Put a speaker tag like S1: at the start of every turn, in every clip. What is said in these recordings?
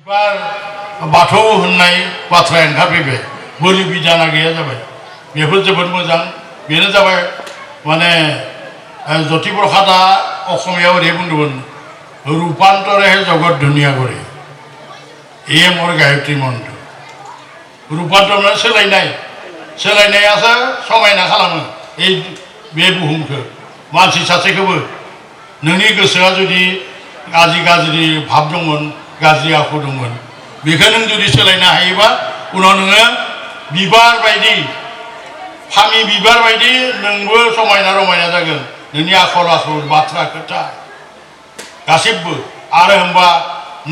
S1: बिबार बाथौ होननाय बाथ्राया ओंखारफैबाय बोलि बिधाना गैया जाबाय बेफोर जोबोद मोजां बेनो जाबाय माने ज्योति प्रसादा असमियाव ओरै बुंदोंमोन रूपान्तरे जगत दुनिया करे ए मोर गायत्री मन्त्र रूपान्तर माने सोलायनायासो समायना खालामो बे बुहुमखौ मानसि सासेखौबो नोंनि गोसोआ जुदि गाज्रि भाब दंमोन गाज्रि आखु दंमोन बेखौ नों जुदि सोलायनो हायोबा उनाव नोङो बिबार बायदि फामि बिबार बायदि नोंबो समायना रमायना जागोन नोंनि आखल आखु बाथ्रा खोथा गासिबो आरो होमबा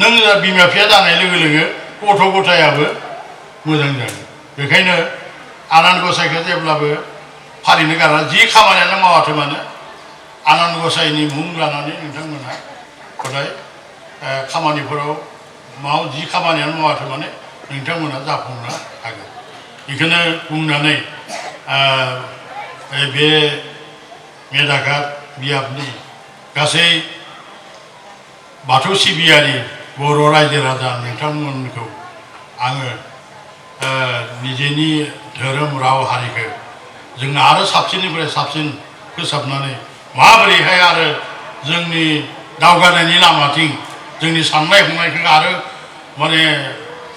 S1: नों बिमा बिफाया जानाय लोगो लोगो गथ' गथायाबो मोजां जागोन बेखायनो आनान गसाइखौ जेब्लाबो फालिनो गारा जि खामानियानो मावाथों मानो आनान गसाइनि मुं लानानै नोंथांमोनहा हदाय खामानिफोराव जि खामानियानो मावाथों माने नोंथांमोना जाफुंनो हागोन बेखौनो बुंनानै बे मेदाघाट बियाबनि गासै बाथौ सिबियारि बर' रायजो राजा नोंथांमोनखौ आङो निजेनि धोरोम राव हारिखौ जों आरो साबसिननिफ्राय साबसिन फोसाबनानै माबोरैहाय आरो जोंनि दावगानायनि लामाथिं जोंनि साननाय हनायखौ आरो माने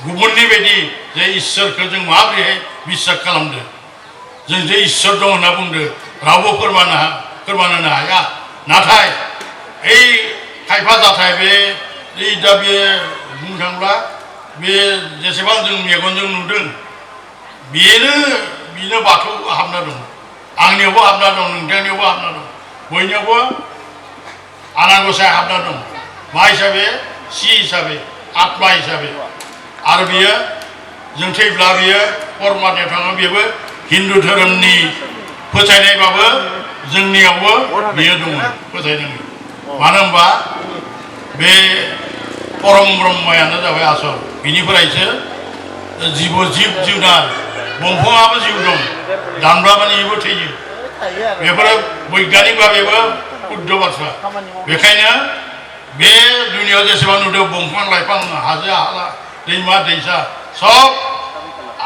S1: गुबुननि बायदि जे इसोरखौ जों माबोरैहाय बिसास खालामदों जों जे इसोर दं होनना बुंदों रावबो फोरमायनो हाया नाथाय खायफा जाथाय दा बे बुंनो थांब्ला बे जेसेबां जों मेगनजों नुदों बेनो बाथौ हाबना दं आंनियावबो हाबना दं नोंथांनियावबो हाबना दं बयनियावबो आनान गसाइ हाबना दं मा हिसाबै सि हिसाबै आत्मा हिसाबै आरो बियो जों थैब्ला बियो परमात्मायाव थाङो बेबो हिन्दु धोरोमनि फोथायनायबाबो जोंनियावबो बियो दङ फोथायनांगौ मानो होनबा बे परम ब्रह्मयानो जाबाय आसल बिनिफ्रायसो जिब जुनार दंफाङाबो जिउ दं दानब्ला माने बेबो थैयो बेफोरो बैज्ञानिक भाबेबो शुद्ध बाथ्रा बेखायनो बे दुनियाव जेसेबां नुदों दंफां लाइफां हाजो हाला दैमा दैसा सब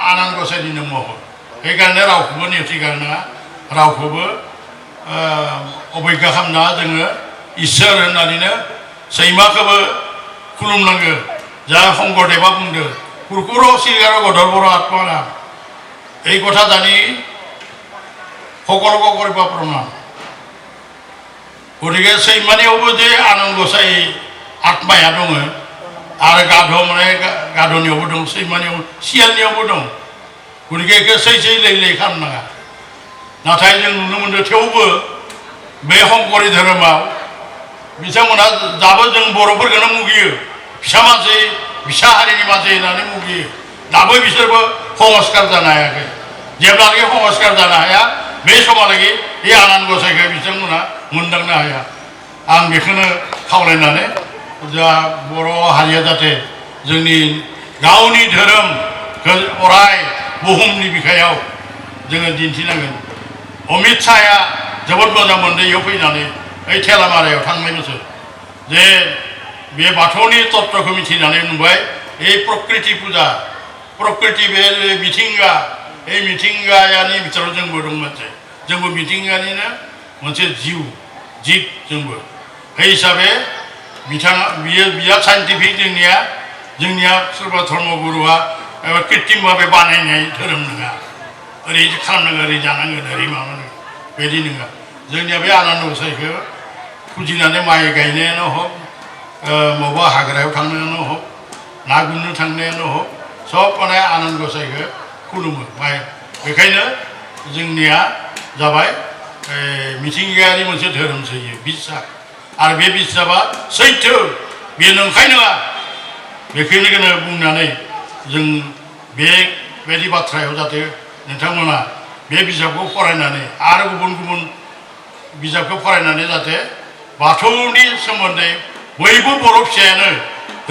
S1: आनान गसाइनिनो महर बेखायनो रावखौबो नेवसिगारनाङा रावखौबो अबैज्ञा खालामनाङा जोङो इसोर होननानैनो सैमाखौबो खुलुमनांगौ जा शंकरदेवा बुंदों कुरकुर सिगार गधर बर' आत्मा এই কথা জানি সকলকে কৰিব প্ৰণাম গতিকে सैमानियावबो जे आनान गसाइ आत्माया दङ आरो गाधनियावबो दं सैमानियाव सियालनियावबो दं गतिके बेखौ सै लै खालामनाङा नाथाय जों नुनो मोनदों थेवबो बे शंकरी धोरोमाव बिथांमोनहा दाबो जों बर'फोरखौनो मुगियो फिसा मानसि फिसा हारिनि मानसि होननानै मुगियो दाबो बिसोरबो संस्कार जानो हायाखै जेब्लानोखि संस्कार जानो हाया बे समालागि बे आनान गसाइखौ बिथांमोनहा मोनदांनो हाया आं बेखौनो खावलायनानै जा बर' हारिया जाहाथे जोंनि गावनि धोरोमखौ अराय बुहुमनि बिखायाव जोङो दिन्थिनांगोन अमित शाहया जोबोद मोजां मोनदों बेयाव फैनानै थेलामारायाव थांनाय बोसोर जे बे बाथौनि तत्वखौ मिथिनानै नुबाय प्रकृति फुजा प्रकृति बे मिथिंगा मिथिंगायानि बिथोराव जोंबो दं मोनसे जोंबो मिथिंगानिनो मोनसे जिब जोंबो हिसाबै बियो साइन्टिफिक जोंनिया सोरबा धर्मगुरुआ कृत्रिम भाबे बानायनाय धोरोम नङा ओरै खालामनांगौ ओरै जानांगोन ओरै माबानांगोन बिदि नङा जोंनिया बे आनान गसाइखौ फुजिनानै माइ गायनायानो हक बबेबा हाग्रायाव थांनायानो हक ना गुरनो थांनायानो हक सब माने आनान गसाइखौ खुलुमो बेखायनो जोंनिया जाबाय मिथिंगायारि मोनसे धोरोमसो बिसास आरो बे बिसासा सैथो बे नंखाय नङा बेखौनो बुंनानै जों बेबायदि बाथ्रायाव जाहाथे नोंथांमोना बे बिजाबखौ फरायनानै आरो गुबुन बिजाबखौ फरायनानै जाहाथे बाथौनि सोमोन्दै बयबो बर' फिसायानो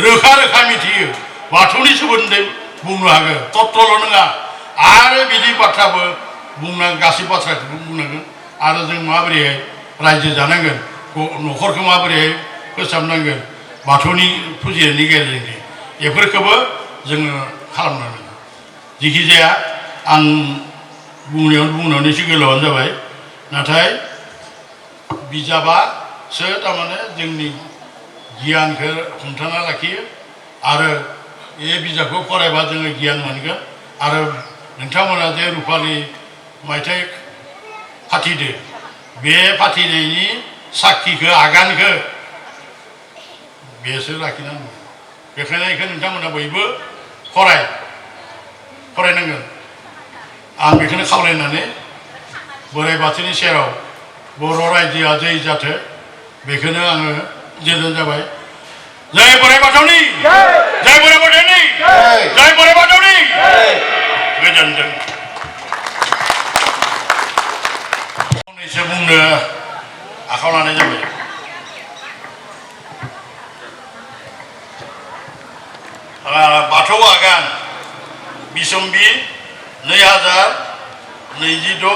S1: रोखा मिथियो बाथौनि सोमोन्दै बुंनो हागोन तत्वल' नङा आरो बिदि बाथ्राबो गासै बाथ्राखौबो बुंनांगोन आरो जों माबोरैहाय रायजो जानांगोन न'खरखौ माबोरैहाय फोसाबनांगोन बाथौनि फुजिनायनि गेजेरजों बेफोरखौबो जोङो खालामनांगोन जिखिजाया आं बुंनायावनो एसे गोलावानो जाबाय नाथाय बिजाबासो थारमाने जोंनि गियानखौ हमथाना लाखियो आरो बे बिजाबखौ फरायबा जोङो गियान मोनगोन आरो नोंथांमोना जे रुपालि मायथाइ फाथिदो बे फाथिनायनि साखिखौ आगानखौ बेसो लाखिनांगौ बेखायनो बेखौ नोंथांमोना बयबो फरायनांगोन आं बेखौनो खावलायनानै बोराइ बाथौनि सेराव बर' रायजोआ जै जाथो बेखौनो आङो जेजों जाबाय जय बोराइ बाथौनि जय बोराइ बाथौनि जय बोराइ बाथौनि गोजोनथों फंनैसो बुंनो आखायाव लानाय जाबाय बाथौ आगान बिसम्बि 2026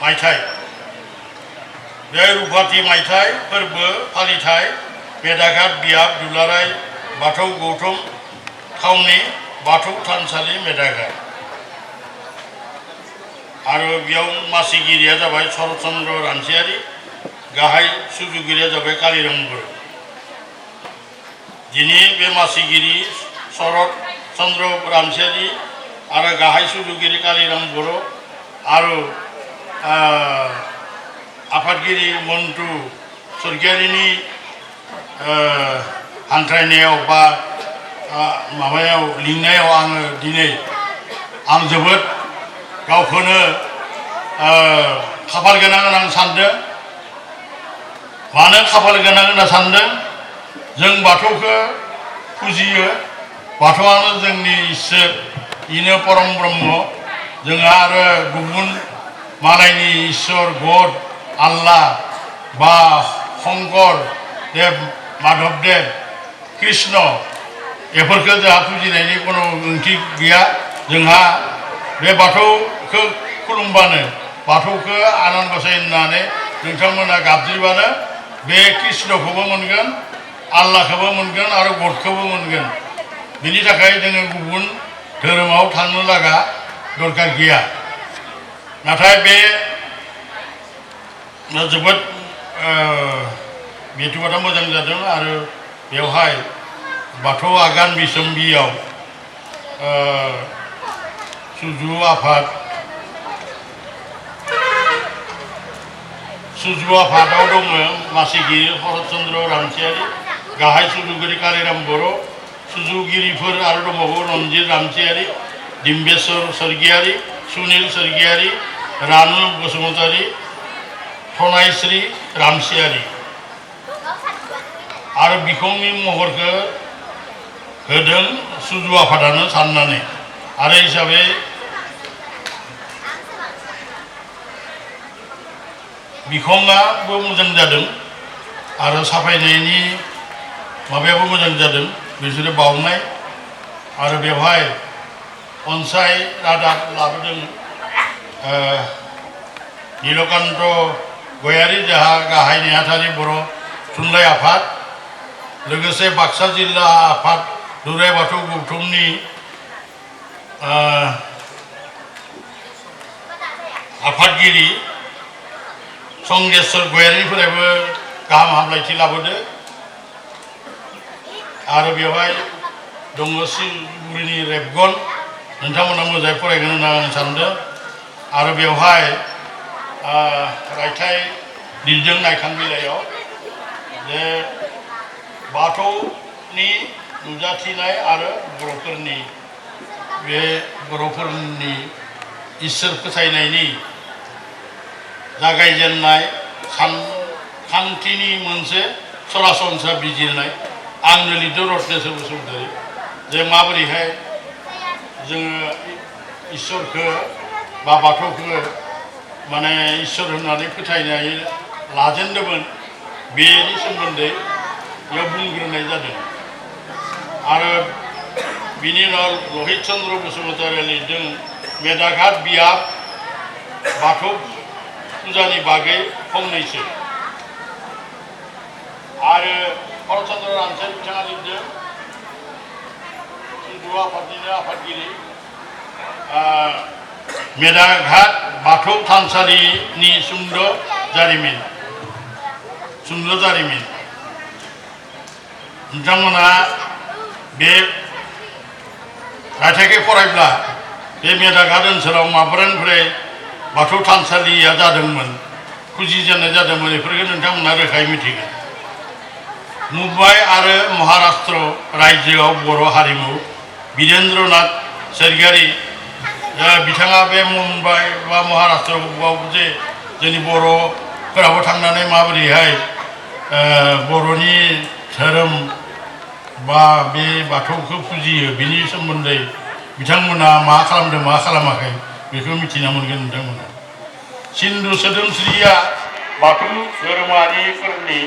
S1: मायथाइ बे रुपाथि मायथाइ फोरबो फालिथाय मेदाघाट बियाब दुलाराय बाथौ गौथुम थावनि बाथौ थानसालि मेदाघाट आरो बेयाव मासिगिरिया जाबाय शरतचन्द्र रामसियारि गाहाय सुजुगिरिया जाबाय कालिराम बर' दिनै बे मासिगिरि शरतचन्द्र रामसियारि आरो गाहाय सुजुगिरि कालिराम बर' आरो आफादगिरि मन्टु सरगियारिनि हांख्रायनायाव बा माबायाव लिंनायाव आङो दिनै आं जोबोद गावखौनो खाफाल गोनां होनना सानदों मानो खाफाल गोनां होनना सानदों जों बाथौखौ फुजियो बाथौआनो जोंनि इसोर इनो परम ब्रह्म जोंहा आरो गुबुन मालायनि इसोर गड आल्लाह बा शंकर देव माधबदेव कृष्ण बेफोरखौ जोंहा फुजिनायनि कोनो ओंथि गैया जोंहा बे बाथौखौ खुलुमबानो बाथौखौ आनान गसाइ होननानै नोंथांमोना गाबज्रिबानो बे कृष्णखौबो मोनगोन आल्लाहखौबो मोनगोन आरो गडखौबो मोनगोन बिनि थाखाय जोङो गुबुन धोरोमाव थांनो लागा दरकार गैया नाथाय बे जोबोद मिथिबाथा मोजां जादों आरो बेवहाय बाथौ आगान बिसम्बियाव सुजु आफादाव दङ मासिगिरि शरतचन्द्र रामसियारि गाहाय सुजुगिरि कालिराम बर' सुजुगिरिफोर आरो दंबावो रन्जित रामसियारि डिम्बेश्वर सरगियारि सुनिल सरगियारि रानु बसुमतारी थनायश्री रामसियारि आरो बिखंनि महरखौ होदों सुजु आफादानो साननानै आरो हिसाबै बिखंआबो मोजां जादों आरो साफायनायनि माबायाबो मोजां जादों बिसोरो बावनाय आरो बेवहाय अनसाय रादाब लाबोदों नीलकान्त गयारि जाहा गाहाय नेहाथारि बर' थुनलाइ आफाद लोगोसे बाक्सा जिल्ला आफाद दुराय बाथौ गौथुमनि आफादगिरि संगेश्वर गयारिनिफ्रायबो गाहाम हामलायथि लाबोदो आरो बेवहाय दङ सिलगुरिनि रेबगन नोंथांमोना मोजाङै फरायगोन होनना आं सानदों आरो बेवहाय रायथाइ लिरदों नायखां बिलाइयाव जे बाथौनि नुजाथिनाय आरो बर'फोरनि इसोर फोथायनायनि जागायजेननाय खान्थिनि मोनसे सरासनस्रा बिजिरनाय आंनो लिरदों रत्नेश्वर बसुमतारी जे माबोरैहाय जोङो इसोरखौ बा बाथौखौ माने इसोर होननानै फोथायनाय लाजेनदोंमोन बेनि सोमोन्दै बेयाव बुंग्रोनाय जादों आरो बिनि उनाव लहित चन्द्र बसुमतारीया लिरदों मेदाघाट बियाब बाथौ फुजानि बागै फंनैसो आरो शरतचन्द्र रामसियारि बिथाङा लिरदों हिंदू आफादनिनो आफादगिरि मेदाघाट बाथौ थानसालिनि सुंद' जारिमिन नोंथांमोना बे रायथाइखौ फरायब्ला बे मेदाघाट ओनसोलाव माब्लानिफ्राय बाथौ थानसालिया जादोंमोन फुजिजेननाय जादोंमोन बेफोरखौ नोंथांमोना रोखायै मिथिगोन। मुम्बाइ आरो महाराष्ट्र रायजोआव बर' हारिमु बिरेन्द्रनाथ स्वर्गियारि बिथाङा बे मुम्बाइ बा महाराष्ट्रआव जे जोंनि बर'फोराबो थांनानै माबोरैहाय बर'नि धोरोम बा बे बाथौखौ फुजियो बिनि सोमोन्दै बिथांमोना मा खालामदों मा खालामाखै बेखौ मिथिना मोनगोन नोंथांमोना। सिन्धु सोदोमस्रिया बाथौ धोरोमारिफोरनि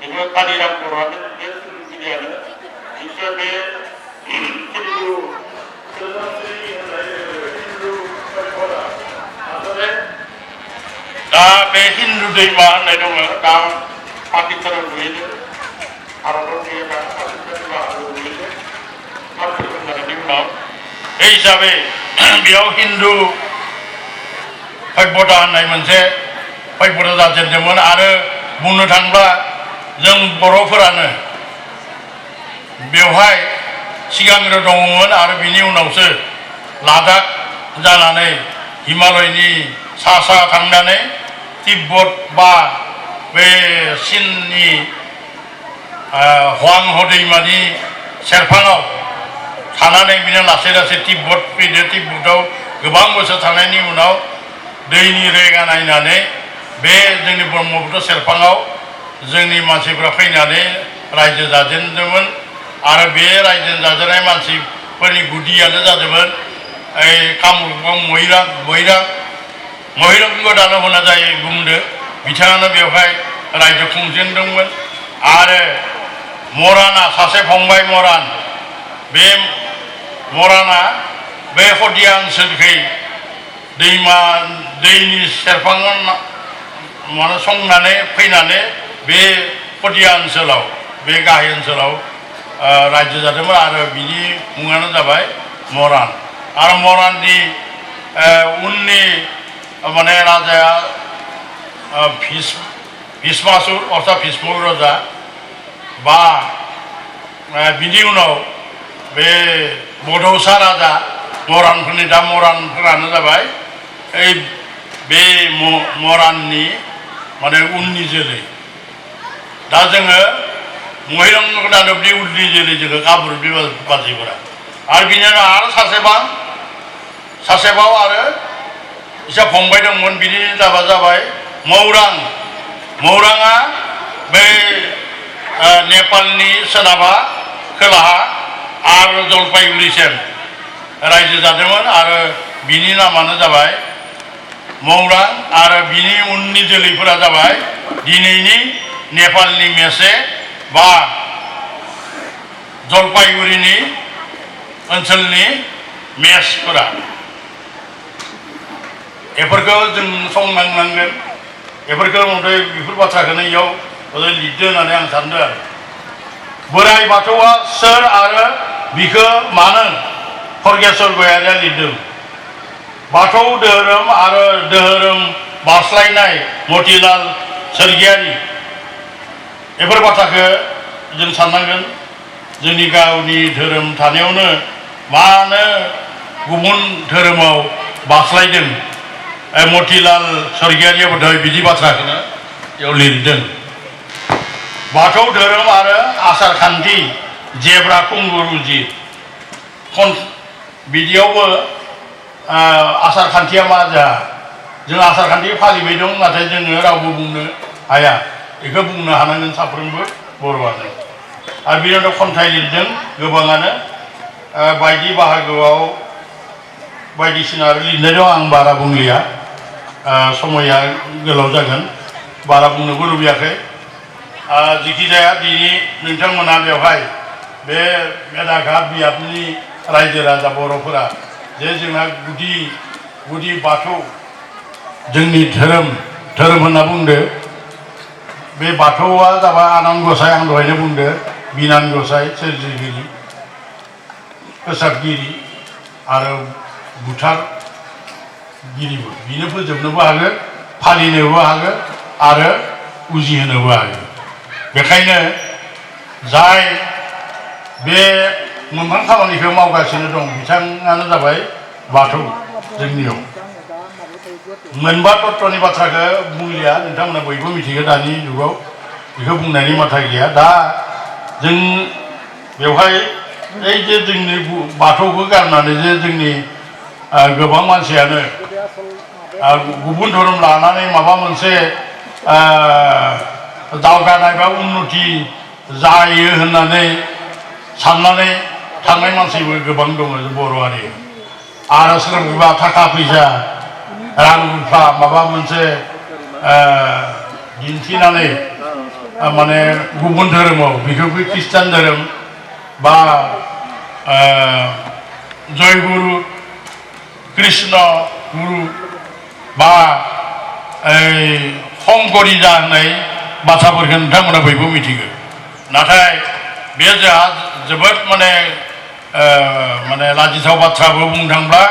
S1: एबा कालिराम बर'आनो बे सोदोमस्रियानो बिसोर बे हिन्दु सोदोमस्रि दा बे हिन्दु दैमा होननाय दङ दा पाकिस्तानाव गोलैयो भारताव गैया दा पाकिस्तानाव गोलैयो पाकिस्तान जानायनि उनाव बे हिसाबै बेयाव हिन्दु सभ्यता होननाय मोनसे सभ्यता जाजेनदोंमोन आरो बुंनो थाङोब्ला जों बर'फोरानो बेवहाय सिगांग्रो दङमोन आरो बिनि उनावसो लादाख जानानै हिमालयनि सा थांनानै तिब्बत बा बे चीननि हुआंहो दैमानि सेरफाङाव थानानै बिनो लासै लासै तिब्बत फैदो। तिब्बताव गोबां बोसोर थानायनि उनाव दैनि रेगा नायनानै बे जोंनि ब्रह्मपुत्र सेरफाङाव जोंनि मानसिफ्रा फैनानै रायजो जाजेनदोंमोन आरो बे रायजो जाजेननाय मानसिफोरनि गुदियानो जादोंमोन कामरुपाव महिरंग दानब होनना जायो बुंदो बिथाङानो बेवहाय रायजो खुंजेनदोंमोन आरो मराना सासे फंबाय मरान बे मराना बे हदिया ओनसोलखै दैनि सेरफाङाव माने संनानै फैनानै बे हदिया ओनसोलाव बे गाहाय ओनसोलाव रायजो जादोंमोन आरो बिनि मुङानो जाबाय मरान आरो मराननि उननि माने राजाया भीष्मासुर अर्थात भीष्म राजा बा बिनि उनाव बे बडौसा राजा मरानफोरनि दा मरानफोरानो जाबाय बे मराननि माने उननि जोलै दा जोङो महिरंग दानबनि उननि जोलै जोङो कामरुपनि मानसिफोरा आरो बिनि उनाव आरो सासेबाव आरो इसा फंबाय दंमोन बिनि नामा जाबाय मौराङा बै नेपालनि सोनाबहा खोलाहा आरो जलपाइगुरिसिम रायजो जादोंमोन आरो बिनि नामानो जाबाय मौरां आरो बिनि उननि जोलैफोरा जाबाय दिनैनि नेपालनि मेसे बा जलपाइगुरिनि ओनसोलनि मेसफोरा बेफोरखौ जों संनांनांगोन बेफोरखौ ओमफ्राय बेफोर बाथ्राखौनो इयाव लिरदों होननानै आं सानदों आरो बोराइ बाथौआ सोर आरो बिखौ मानो खरगेस्वर गयारिया लिरदों बाथौ धोरोम आरो धोरोम बारस्लायनाय मतिलाल स्वर्गियारि बेफोर बाथ्राखौ जों साननांगोन जोंनि गावनि धोरोम थानायावनो मानो गुबुन धोरोमाव बारस्लायदों मतिलाल स्वर्गियारिया बोधय बिदि बाथ्राखौनो बेयाव लिरदों बाथौ धोरोम आरो आसार खान्थि जेब्रा खुंगुरुजि बिदियावबो आसार खान्थिया मा जों आसार खान्थि फालिबाय दं नाथाय जोङो रावबो बुंनो हाया बेखौ बुंनो हानांगोन साफ्रोमबो बर'आनो आरो बिनि उनाव खन्थाइ लिरदों गोबाङानो बायदि बाहागोआव बायदिसिना लिरनाय दं आं बारा बुंलिया समया गोलाव जागोन बारा बुंनोबो लुबैयाखै जिखि जाया दिनै नोंथांमोना बेवहाय बे मेदाघाट बियाबनि रायजो राजा बर'फोरा जे जोंहा गुदि बाथौ जोंनि धोरोम होनना बुंदो बे बाथौआ जाबाय आनान गसाइ आं दहायनो बुंदो बिनान गसाइ सोरजिगिरि फोसाबगिरि आरो बुथारगिरिबो बिनो फोजोबनोबो हागोन फालिनोबो हागोन आरो उजिहोनोबो हागोन बेखायनो जाय बे मोनथाम खामानिखौ मावगासिनो दं बिथाङानो जाबाय बाथौ जोंनियाव मोनबा तत्वनि बाथ्राखौ बुंलिया नोंथांमोना बयबो मिथिगौ दानि जुगाव बेखौ बुंनायनि माथा गैया दा जों बेवहाय ओइ जे जोंनि बाथौखौ गारनानै जे जोंनि गोबां मानसियानो गुबुन धोरोम लानानै माबा मोनसे दावगानाय बा उन्नति जायो होननानै साननानै थांनाय मानसिबो गोबां दङ बर' हारि आरो सोरबा थाखा फैसा रां रुफा माबा मोनसे दिन्थिनानै माने गुबुन धोरोमाव बेखौबो ख्रिस्टान धोरोम बा जयगुरु कृष्ण गुरु बा शंकरिजा होननाय बाथ्राफोरखौ नोंथांमोना बयबो मिथिगौ नाथाय बे जोंहा जोबोद माने लाजिथाव बाथ्राबो बुंनो थांब्ला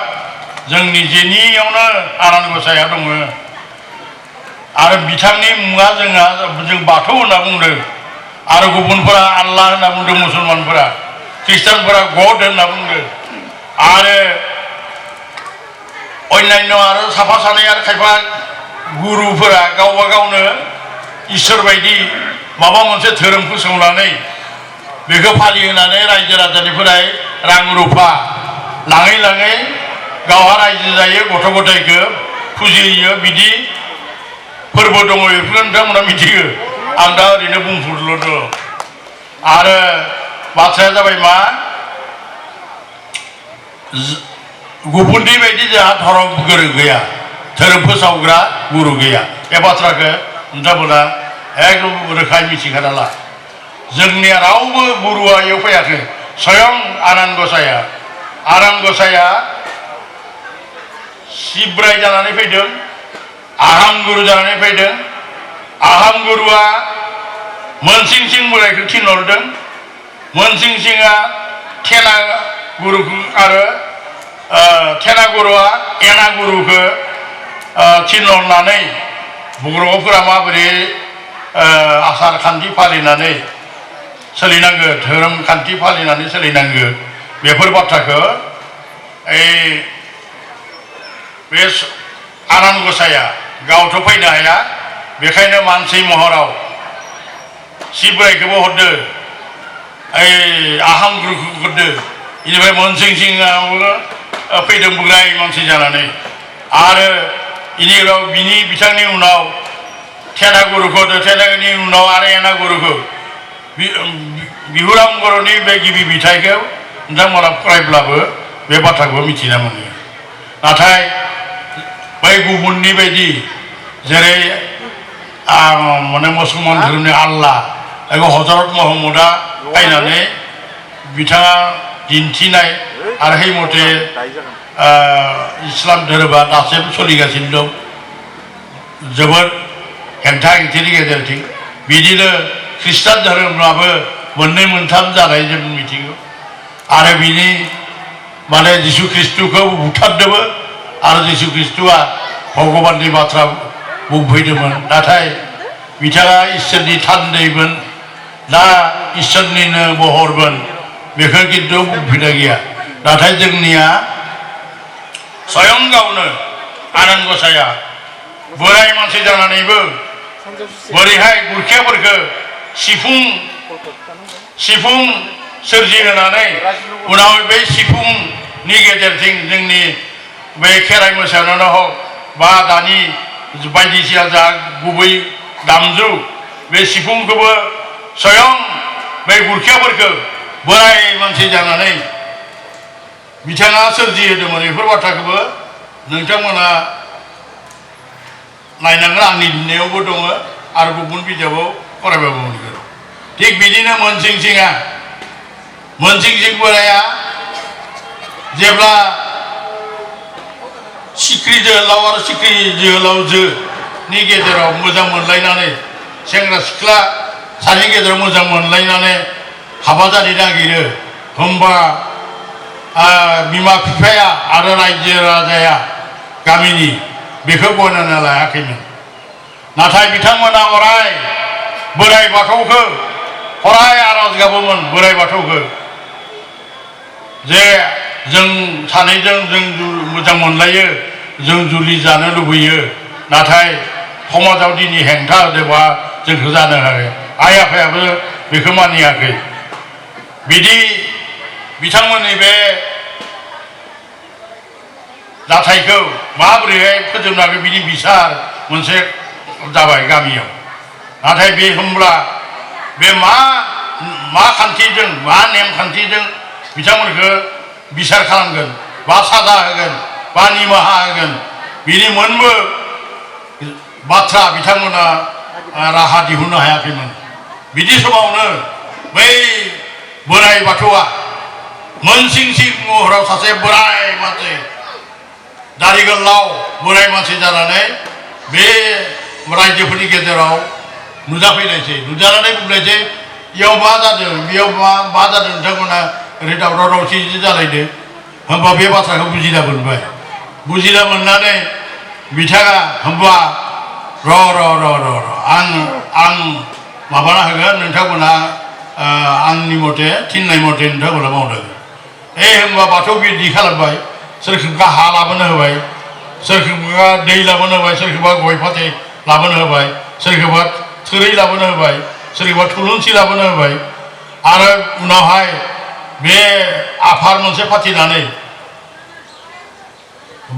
S1: जोंनि जेनियावनो आनान गसाइया दङ आरो बिथांनि मुङा जों बाथौ होनना बुंदों आरो गुबुनफोरा आल्लाह होनना बुंदों मुसलमानफोरा ख्रिस्टानफोरा गड होनना बुंदों आरो अन्यान्य आरो साफा सानै आरो खायफा गुरुफोरा गावबा गावनो इसोर बायदि माबा मोनसे धोरोम फोसावनानै बेखौ फालिहोनानै रायजो राजानिफ्राय रां रुफा लाङै लाङै गावहा रायजो जायो गथ' गथायखौ फुजियो बिदि फोरबो दङ बेफोरखौ नोंथांमोना मिथियो आं दा ओरैनो बुंफोरल' दं आरो बाथ्राया जाबाय मा गुबुननि बायदि जोंहा धर्म गुरु गैया धोरोम फोसावग्रा गुरु गैया बे बाथ्राखौ नोंथांमोना एकदम रोखायै मिथिखाना ला जोंनिया रावबो गुरुआ इयाव फैयाखै स्वयं आनान गसाइया सिब्राय जानानै फैदों आहाम गुरु जानानै फैदों आहाम गुरुआ मोनसिं सिं बोरायखौ थिनहरदों मोनसिं सिंआ थेना गुरुखौ आरो थेना गुरुआ एना गुरुखौ थिनहरनानै बर'फोरा माबोरै आसार खान्थि फालिनानै सोलिनांगौ धोरोम खान्थि फालिनानै सोलिनांगौ बेफोर बाथ्राखौ बे आनान गसाइया गावथ' फैनो हाया बेखायनो मानसि महराव सिब्रायखौबो हरदो आहाम गुरुखौ हरदो बेनिफ्राय मोनसिं सिंआवबो फैदों बोराय मानसि जानानै आरो बेनि उनाव बिथांनि उनाव थेना गुरुखौ थेनानि उनाव आरो एना गुरुखौ बिहुराम बर'नि बे गिबि बिथाइखौ नोंथांमोना फरायब्लाबो बे बाथ्राखौ मिथिना मोनो नाथाय बै गुबुननि बायदि जेरै माने मुसलमान धोरोमनि आल्लाह एबा हजरत महम्मदा फैनानै बिथाङा दिन्थिनाय आरो है मथे इस्लाम धोरोमा दासिम सोलिगासिनो दं जोबोद हेंथा हेंथिनि गेजेरजों बिदिनो ख्रिस्टान धोरोमाबो मोननै मोनथाम जानाय जों मिथिगौ आरो बिनि माने जिसु ख्रिस्ट'खौ बुथारदोंबो आरो जिसु ख्रिस्ट'आ भगबाननि बाथ्रा बुंफैदोंमोन नाथाय बिथाङा इसोरनि थान्दैमोन ना इसोरनिनो महरमोन बेखौ खिन्थु बुंफैनाय गैया नाथाय जोंनिया स्वयं गावनो आनान गसाइया बोराय मानसि जानानैबो बोरैहाय गुरखियाफोरखौ सिफुं सोरजिहोनानै उनाव बे सिफुंनि गेजेरजों जोंनि बे खेराइ मोसानायानो हक बा दानि बायदिसिना जा गुबै दामजु बे सिफुंखौबो स्वयं बे गुरखियाफोरखौ बोराय मानसि जानानै बिथाङा सोरजिहोदोंमोन बेफोर बाथ्राखौबो नोंथांमोना नायनांगोन आंनि लिरनायावबो दङ आरो गुबुन बिजाबाव फरायबाबो मोनगोन थिग बिदिनो मोनसिं सिं बोराया जेब्ला सिख्रि जोहोलाव आरो सिख्रि जोहोलावजोनि गेजेराव मोजां मोनलायनानै सेंग्रा सिख्ला सानैनि गेजेराव मोजां मोनलायनानै हाबा जानो नागिरो होमबा बिमा बिफाया आरो रायजो राजाया गामिनि बेखौ गनायना लायाखैमोन नाथाय बिथांमोना अराय बोराइ बाथौखौ अराय आरज गाबोमोन बोराइ बाथौखौ जे जों सानैजों जों मोजां मोनलायो जों जुलि जानो लुबैयो नाथाय समाजाव दिनै हेंथा होदोंबा जोंखौ जानो हायाखै आइ आफायाबो बेखौ मानियाखै बिदि बिथांमोननि बे जाथायखौ माबोरैहाय फोजोबनांगौ बिनि बिसार मोनसे जाबाय गामियाव नाथाय बे होमब्ला बे मा खान्थिजों मा नेमखान्थिजों बिथांमोनखौ बिसार खालामगोन बा साजा होगोन बा निमाहा होगोन बिनि मोनबो बाथ्रा बिथांमोना राहा दिहुननो हायाखैमोन बिदि समावनो बै बोराइ बाथौआ मोनसिंसिं महराव सासे बोराइ मानसि दारि गोलाव बोराइ मानसि जानानै बे रायजोफोरनि गेजेराव नुजाफैनायसै नुजानानै बुंनायसै इयाव मा जादों बेयाव मा जादों नोंथांमोना ओरै दावराव दावसि जालायदो होमबा बे बाथ्राखौ बुजिना मोनबाय बुजिना मोननानै बिथाङा होमबा र' आं माबाना होगोन नोंथांमोना आंनि मथे थिननाय मथे नोंथांमोना मावदों होमबा बाथौ बिदि खालामबाय सोरखौबा हा लाबोनो होबाय सोरखौबा दै लाबोनो होबाय सोरखौबा गय फाथै लाबोनो होबाय सोरखौबा थोरै लाबोनो होबाय सोरखौबा थुलुंसि लाबोनो होबाय आरो उनावहाय बे आफार मोनसे फाथिनानै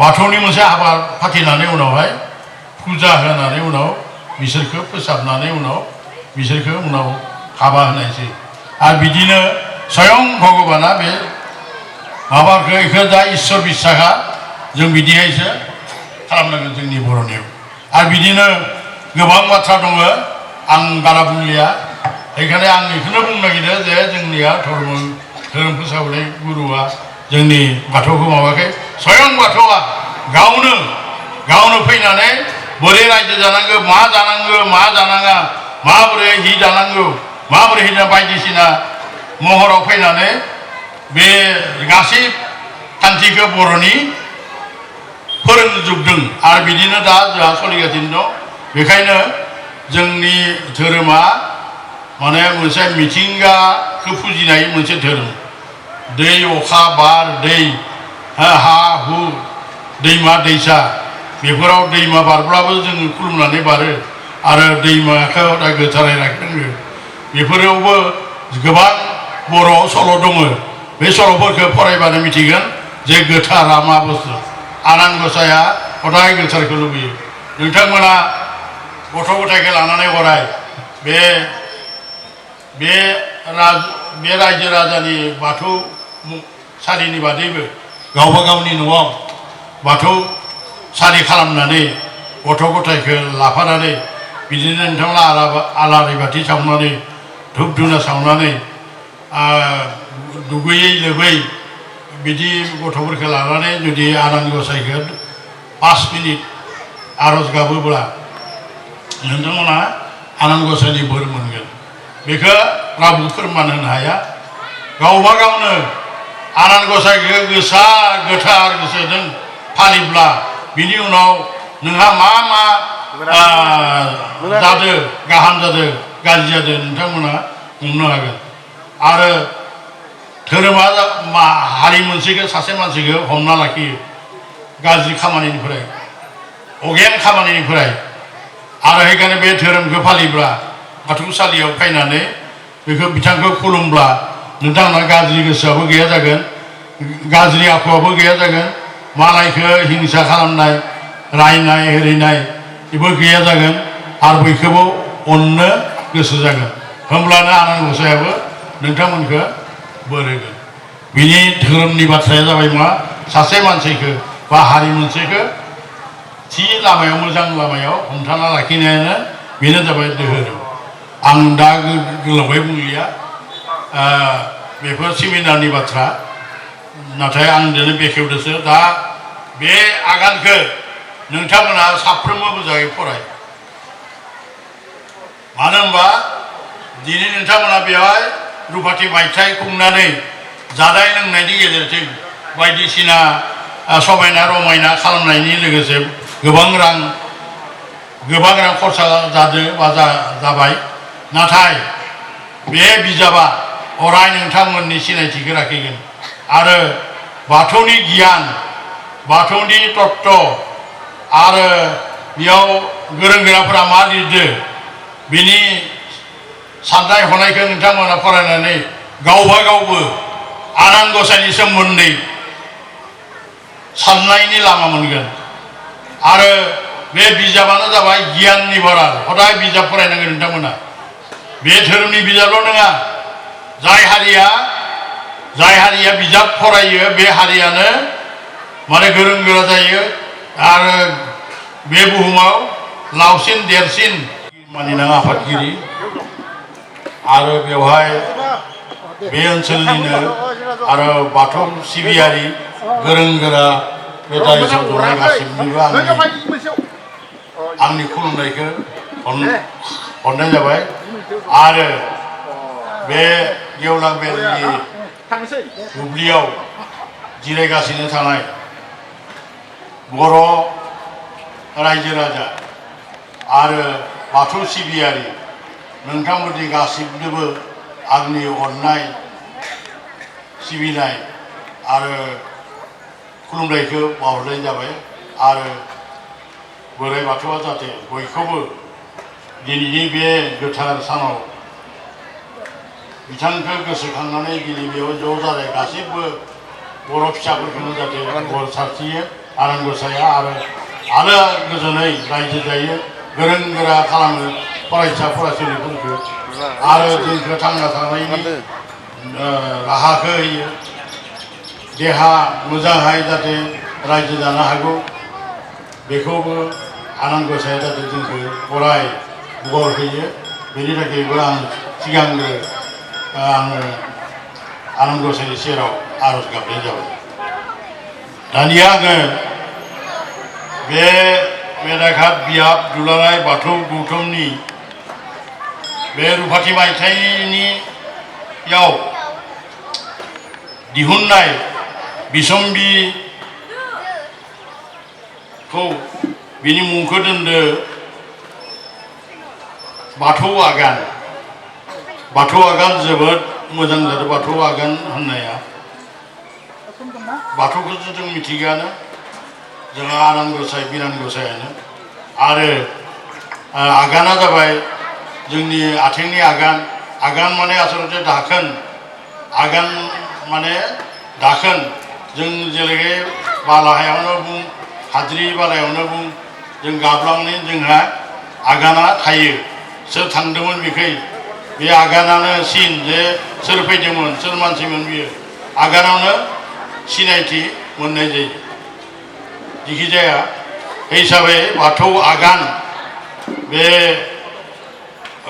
S1: बाथौनि मोनसे हाबा फाथिनानै उनावहाय फुजा होनानै उनाव बिसोरखौ फोसाबनानै उनाव बिसोरखौ उनाव हाबा होनायसै आरो बिदिनो स्वयं भगबाना बे माबाखौ बेखौ दा इसोर बिसाखा जों बिदिहायसो खालामनांगोन जोंनि बर'नियाव आरो बिदिनो गोबां बाथ्रा दङ आं बारा बुंलिया बेखायनो आं बेखौनो बुंनो नागिरो जे जोंनिया धोरोम फोसाबनाय गुरुआ जोंनि बाथौखौ माबाखै स्वयं बाथौआ गावनो फैनानै बोरै रायजो जानांगौ मा जानाङा माबोरै हि दानांगौ माबोरै बायदिसिना महराव फैनानै बे गासै खान्थिखौ बर'नि फोरोंजोबदों आरो बिदिनो दा जोंहा सोलिगासिनो दं बेखायनो जोंनि धोरोमा माने मोनसे मिथिंगाखौ फुजिनाय मोनसे धोरोम दै अखा बार दै हा हु दैमा दैसा बेफोराव दैमा बारब्लाबो जोङो खुलुमनानै बारो आरो दैमाखौ दा गोथारै लाखिनांगौ बेफोरावबो गोबां बर'आव सल' दङ बे सल'फोरखौ फरायबानो मिथिगोन जे गोथारा मा बुस्थु आनान गसाइया हदाय गोथारखौ लुबैयो नोंथांमोना गथ' गथायखौ लानानै अराय बे रायजो राजानि बाथौ सालिनि बादैबो गावबा गावनि न'आव बाथौ सालि खालामनानै गथ' गथायखौ लाफानानै बिदिनो नोंथांमोना आलारि बाथि सावनानै धुप धुना सावनानै दुगैयै लोबै बिदि गथ'फोरखौ लानानै जुदि आनान गसाइखौ 5 मिनिट आरज गाबोब्ला नोंथांमोना आनान गसाइनि बोर मोनगोन बेखौ रावबो फोरमान होनो हाया गावबा गावनो आनान गसाइखौ गोथार गोसोजों फालिब्ला बिनि उनाव नोंहा मा जादों गाहाम जादों गाज्रि जादों नोंथांमोना हमनो हागोन आरो धोरोमा हारि मोनसेखौ सासे मानसिखौ हमना लाखियो गाज्रि खामानिनिफ्राय अगेन खामानिनिफ्राय आरो बेखायनो बे धोरोमखौ फालिब्ला बाथौसालियाव फैनानै बेखौ बिथांखौ खुलुमब्ला नोंथांमोना गाज्रि गोसोआबो गैया जागोन गाज्रि आखुआबो गैया जागोन मालायखौ हिंसा खालामनाय रायनाय हेरिनाय बेबो गैया जागोन आरो बयखौबो अननो गोसो जागोन होमब्लानो आनान गसाइयाबो नोंथांमोनखौ बोर होगोन बिनि धोरोमनि बाथ्राया जाबाय मा सासे मानसिखौ बा हारि मोनसेखौ थि लामायाव मोजां लामायाव हमथाना लाखिनायानो बेनो जाबाय धोरोम आं दा गोलावै बुंलिया बेफोर सेमिनारनि बाथ्रा नाथाय आं दिनै बेखेवदोंसो दा बे आगानखौ नोंथांमोना साफ्रोमबो मोजाङै फराय मानो होनबा दिनै नोंथांमोना बेवहाय रुपाथि मायथाइ खुंनानै जानाय लोंनायनि गेजेरजों बायदिसिना समायना रमायना खालामनायनि लोगोसे गोबां रां खरसा जादों बा जाबाय नाथाय बे बिजाबा अराय नोंथांमोननि सिनायथिखौ लाखिगोन आरो बाथौनि गियान बाथौनि तत्व आरो बेयाव गोरों गोराफोरा मा लिरदो बिनि साननाय हनायखौ नोंथांमोना फरायनानै गावबा गावबो आनान गसाइनि सोमोन्दै साननायनि लामा मोनगोन आरो बे बिजाबानो जाबाय गियाननि भराल हदाय बिजाब फरायनांगोन नोंथांमोना बे धोरोमनि बिजाबल' नङा जाय हारिया बिजाब फरायो बे हारियानो माने गोरों गोरा जायो आरो बे बुहुमाव लावसिन देरसिन मानिनां आफादगिरि आरो बेवहाय बे ओनसोलनिनो आरो बाथौ सिबियारि गोरों गोरा बे दाइसाव जनाय गासिबनिबो आंनि खुलुमनायखौ हरनाय जाबाय आरो बे गेवलां मेलनि दुब्लियाव जिरायगासिनो थानाय बर' रायजो राजा आरो बाथौ सिबियारि नोंथांमोननि गासिबनोबो आंनि अननाय सिबिनाय आरो खुलुमनायखौ बावहरनाय जाबाय आरो बोराइ बाथौआ जाहाथे बयखौबो दिनैनि बे गोथार सानाव बिथांखौ गोसोखांनानै दिनै बेयाव ज' जानाय गासिबो बर' फिसाफोरखौनो जाहाथे बर सारथियो आनान गसाइया आरो गोजोनै रायजो जायो गोरों गोरा खालामो फरायसा फरायसुलिफोरखौ आरो जोंखौ थांना थानायनि राहाखौ होयो देहा मोजांहाय जाहाथे रायजो जानो हागौ बेखौबो आनान गसाइया जाहाथे जोंखौ अराय बर होयो बेनि थाखायबो आं सिगांग्रो आङो आनान गसाइनि सेराव आरज गाबनाय जाबाय दानिया आङो बे मेदाघाट बियाब दुलाराय बाथौ गौथुमनि बे रुपाथि मायथाइनियाव दिहुननाय बिसम्बिखौ बिनि मुंखौ दोनदो बाथौ आगान जोबोद मोजां जादों बाथौ आगान होननाया बाथौखौसो जों मिथिगानो जोंहा आनान गसाइ बिनान गसाइयानो आरो आगाना जाबाय जोंनि आथिंनि आगान माने आसलते दाखोन आगान माने दाखोन जों जेरैहाय बालाहायावनो बुं हाद्रि बालायावनो बुं जों गाब्लांनानै जोंहा आगाना थायो सोर थांदोंमोन बेखै बे आगानानो सिन जे सोर फैदोंमोन सोर मानसिमोन बियो आगानावनो सिनायथि मोननाय जायो जिखिजाया हिसाबै बाथौ आगान बे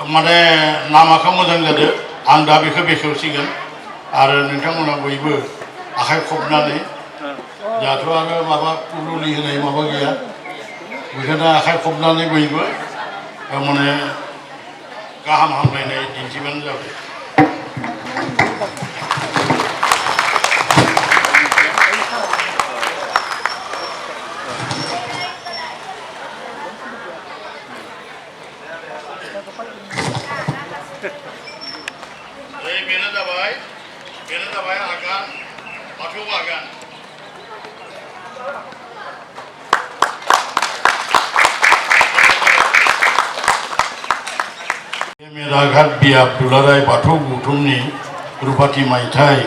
S1: माने नामाखौ मोजां जादों आं दा बेखौ बेखेवसिगोन आरो नोंथांमोना बयबो आखाइ खबनानै दाथ' आरो माबा पुरुलि होनाय माबा गैया बेखायनो आखाइ खबनानै बयबो माने गाहाम हामलायनाय दिन्थिबानो जाबाय बेनो जाबाय आगान बाथौ आगान मेदाघाट बियाब दुलाराय बाथौ गौथुमनि रुपाथि मायथाइ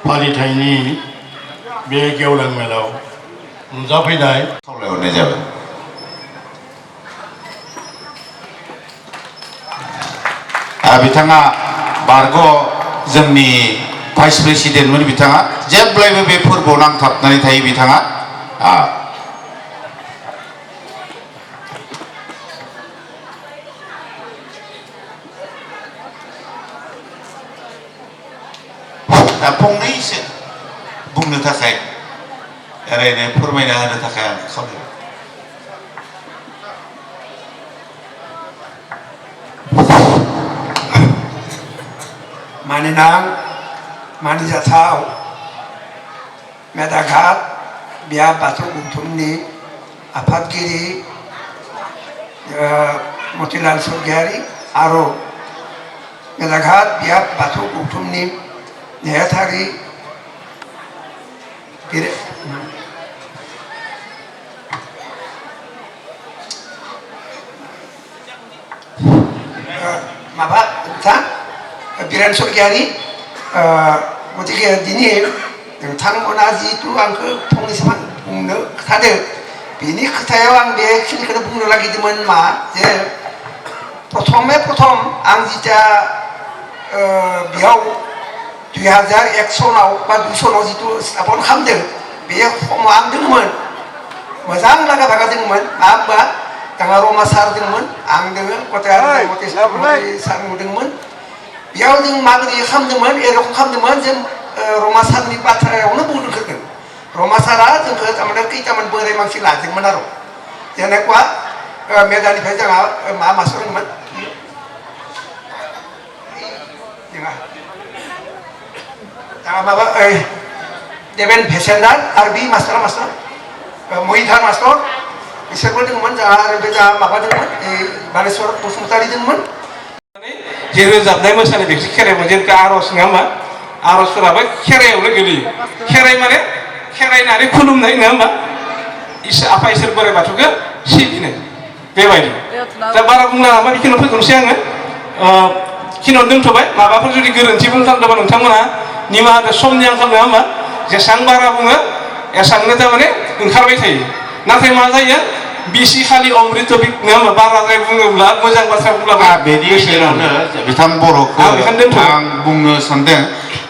S1: फालिथायनि बे गेवलां मेलाव नुजाफैनाय
S2: खावलायहरनाय जाबाय बिथाङा बारग' जोंनि भाइस प्रेसिडेन्टमोन बिथाङा जेब्लायबो बे फोरबोआव नांथाबनानै थायो बिथाङा फंनैसो बुंनो थाखाय ओरैनो फोरमायना होनो थाखाय आं खावलायबाय
S3: मानिनां मानिजाथाव मेदाघाट बिया बाथौ गौथुमनि आफादगिरि मतिलाल स्वर्गियारि आरो मेदाघाट बिया बाथौ गौथुमनि नेहाथारि माबा बिथां बिरेन स्वर्गियारि गतिके दिनै नोंथांमोना जिहेतु आंखौ फंनैसो बुंनो खोथादों बेनि खोथायाव आं बेखिनिखौनो बुंनो नागिरदोंमोन मा जे प्रथम आं जिथिया बेयाव 2001 सनाव बा 2 सनाव जिथु स्थापन खालामदों बे समाव आं दंमोन मोजां लागा भागा दंमोन मा होनबा जोंहा रमा सार दंमोन आं दोङो गथाय सार नुदोंमोन बेयाव जों माबोरै खालामदोंमोन एरखम खालामदोंमोन जों रमा सारनि बाथ्रायावनो बुंनो खोगोन रमा सारा जोंखौ थारमाने खैथामान बोराय मानसि लादोंमोन आरो जेनेकुवा मेदानिफ्राय जोंहा मा मास्टार दंमोन जोंहा माबा देबेन भेसेन्डार आरो बि मास्टार महिधार मास्टार बिसोरबो दंमोन जोंहा आरो बे जोंहा माबा दंमोन बानेश्वर बसुमतारी दंमोन
S4: जे रोजाबनाय मोसानाय बेखौ खेराइमोन जेनेबा आर'ज नङा होमबा आर'जफोराबो खेराइयावनो गोलैयो खेराइ माने खेराइनानै खुलुमनाय नङा होमबा आफा इसोर बोराइ बाथौखौ सिबिनाय बेबायदि दा बारा बुंला नामा बेखिनियाव फोजोबनोसै आङो खिनियाव दोनथ'बाय माबाफोर जुदि गोरोन्थि बुंफ्लांदोंबा नोंथांमोना निमाहा होदो समनि आंखाल नङा होमबा जेसेबां बारा बुङो एसेबांनो थारमाने ओंखारबाय थायो नाथाय मा जायो बिसि खालि अमृत नङा होमबा बाराद्राय बुङोब्ला मोजां बाथ्रा बुंब्ला
S2: बेनि गेजेरावनो बिथां बर'खौ आं बुंनो सानदों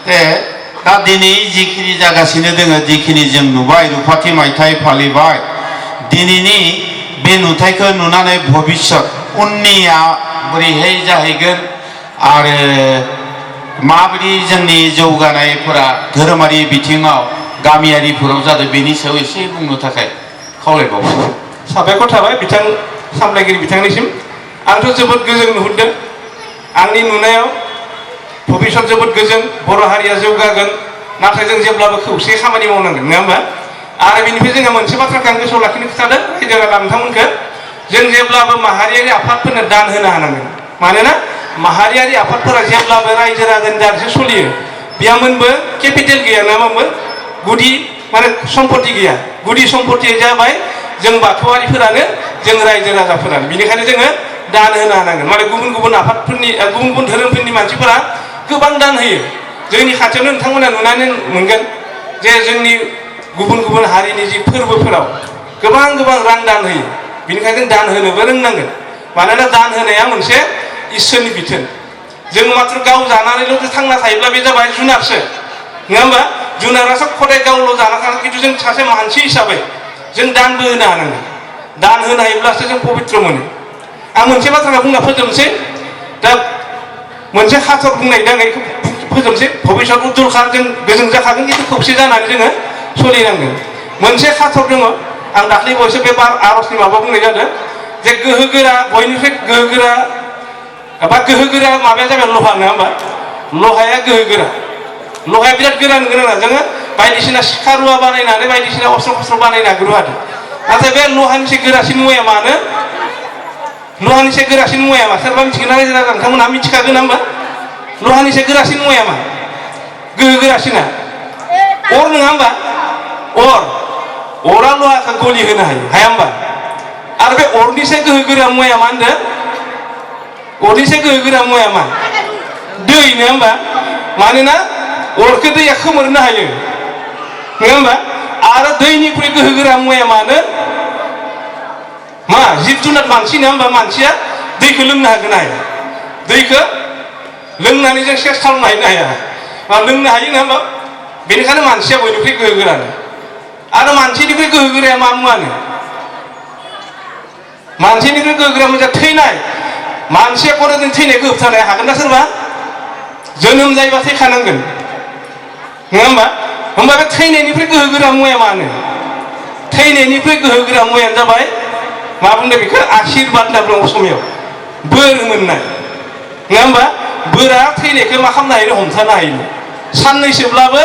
S2: जे दा दिनै जिखिनि जागासिनो दोङो जिखिनि जों नुबाय रुफाथि मायथाइ फालिबाय दिनैनि बे नुथायखौ नुनानै भबिष्यत उननिया बोरैहाय जाहैगोन आरो माबायदि जोंनि जौगानायफोरा धोरोमारि बिथिङाव गामियारिफोराव जादों बेनि सायाव एसे बुंनो थाखाय खावलायबावो
S4: साबायखर थाबाय बिथां सामलायगिरि बिथांनिसिम आंथ' जोबोद गोजोन नुहुरदों आंनि नुनायाव भबिष्यत जोबोद गोजोन बर' हारिया जौगागोन नाथाय जों जेब्लाबो खौसे खामानि मावनांगोन नङा होमबा आरो बेनिफ्राय जोङो मोनसे बाथ्राखौ आं गोसोआव लाखिनो खिथादों रायजो राजा नोंथांमोनखौ जों जेब्लाबो माहारियारि आफादफोरनो दान होनो हानांगोन मानोना माहारियारि आफादफोरा जेब्लाबो रायजो राजानि दानसो सोलियो बियामोनबो केपिटेल गैया नामामोन गुदि माने सम्पति गैया गुदि सम्पतिया जाबाय जों बाथौआरिफोरानो जों रायजो राजाफोरानो बेनिखायनो जोङो दान होनो हानांगोन माने गुबुन गुबुन आफादफोरनि गुबुन गुबुन धोरोमफोरनि मानसिफोरा गोबां दान होयो जोंनि खाथियावनो नोंथांमोना नुनानै मोनगोन जे जोंनि गुबुन गुबुन हारिनि जि फोरबोफोराव गोबां गोबां रां दान होयो बेनिखायनो जों दान होनोबो रोंनांगोन मानोना दान होनाया मोनसे इसोरनि बिथोन जों माथ्र गाव जानानैल' थांना थायोब्ला बे जाबाय जुनारसो नङा होमबा जुनारासो खदाय गावल' जाना थाङो खिन्थु जों सासे मानसि हिसाबै जों दानबो होनो हानांगोन दान होनो हायोब्लासो जों पबित्र मोनो आं मोनसे बाथ्राखौ बुंना फोजोबनोसै दा मोनसे हाथर बुंनाय दा बेखौ फोजोबनोसै भबिष्यत उज्जलखा जों गोजों जाखागोन खिन्थु खौसे जानानै जोङो सोलिनांगोन मोनसे हाथर दङ आं दाख्लै बावैसो बे आर'जनि माबा बुंनाय जादों जे गोहोगोरा बयनिफ्राय गोहोगोरा माबाया जाबाय लहा नङा होमबा लहाया गोहोगोरा लहाया बिराद गोरा नोगोना जोङो बायदिसिना सिखा रुवा बानायनानै बायदिसिना अस्त्र खस्त्र बानायनो हागौ आरो नाथाय बे लहानिसे गोरासिन मुवाया मानो लहानिसे गोरासिन मुवाया मा सोरबा मिथिगोन ना रायजो राजा नोंथांमोनहा मिथिखागोन ना होमबा लहानिसे गोरासिन मुवाया मा गोहो गोरासिना अर नङा होमबा अरा लहाखौ गलि होनो हाया होमबा आरो बे अरनिसे गोहो गोरा मुवाया मा होनदों अरनिसे गोहो गोरा मुवाया मा दै नङा होमबा मानोना अरखौ दैया खोमोरनो हायो नङा होमबा आरो दैनिख्रुइ गोहो गोरा मुवाया मानो मा जिब जुनार मानसि नङा होमबा मानसिया दैखौ लोंनो हागोन ना हाया दैखौ लोंनानै जों सेस खालामनो हाया लोंनो हायो नङा होमबा बेनिखायनो मानसिया बयनिख्रुइ गोहो गोरानो आरो मानसिनिख्रुइ गोहो गोराया मा मुवानो मानसिनिख्रुइ गोहो गोरा मोजां थैनाय मानसिया खर'जों थैनायखौ होबथानो हागोन ना सोरबा जोनोम जायोबा थैखानांगोन नङा होमबा बे थैनायनिफ्राय गोहो गोरा मुवाया मानो थैनायनिफ्राय गोहो गोरा मुवायानो जाबाय मा बुंदों बेखौ आशीर्बाद होनना बुङो असमियाव बोर मोननाय नङा होमबा बोरा थैनायखौ मा खालामनो हायो हमथानो हायो साननैसोब्लाबो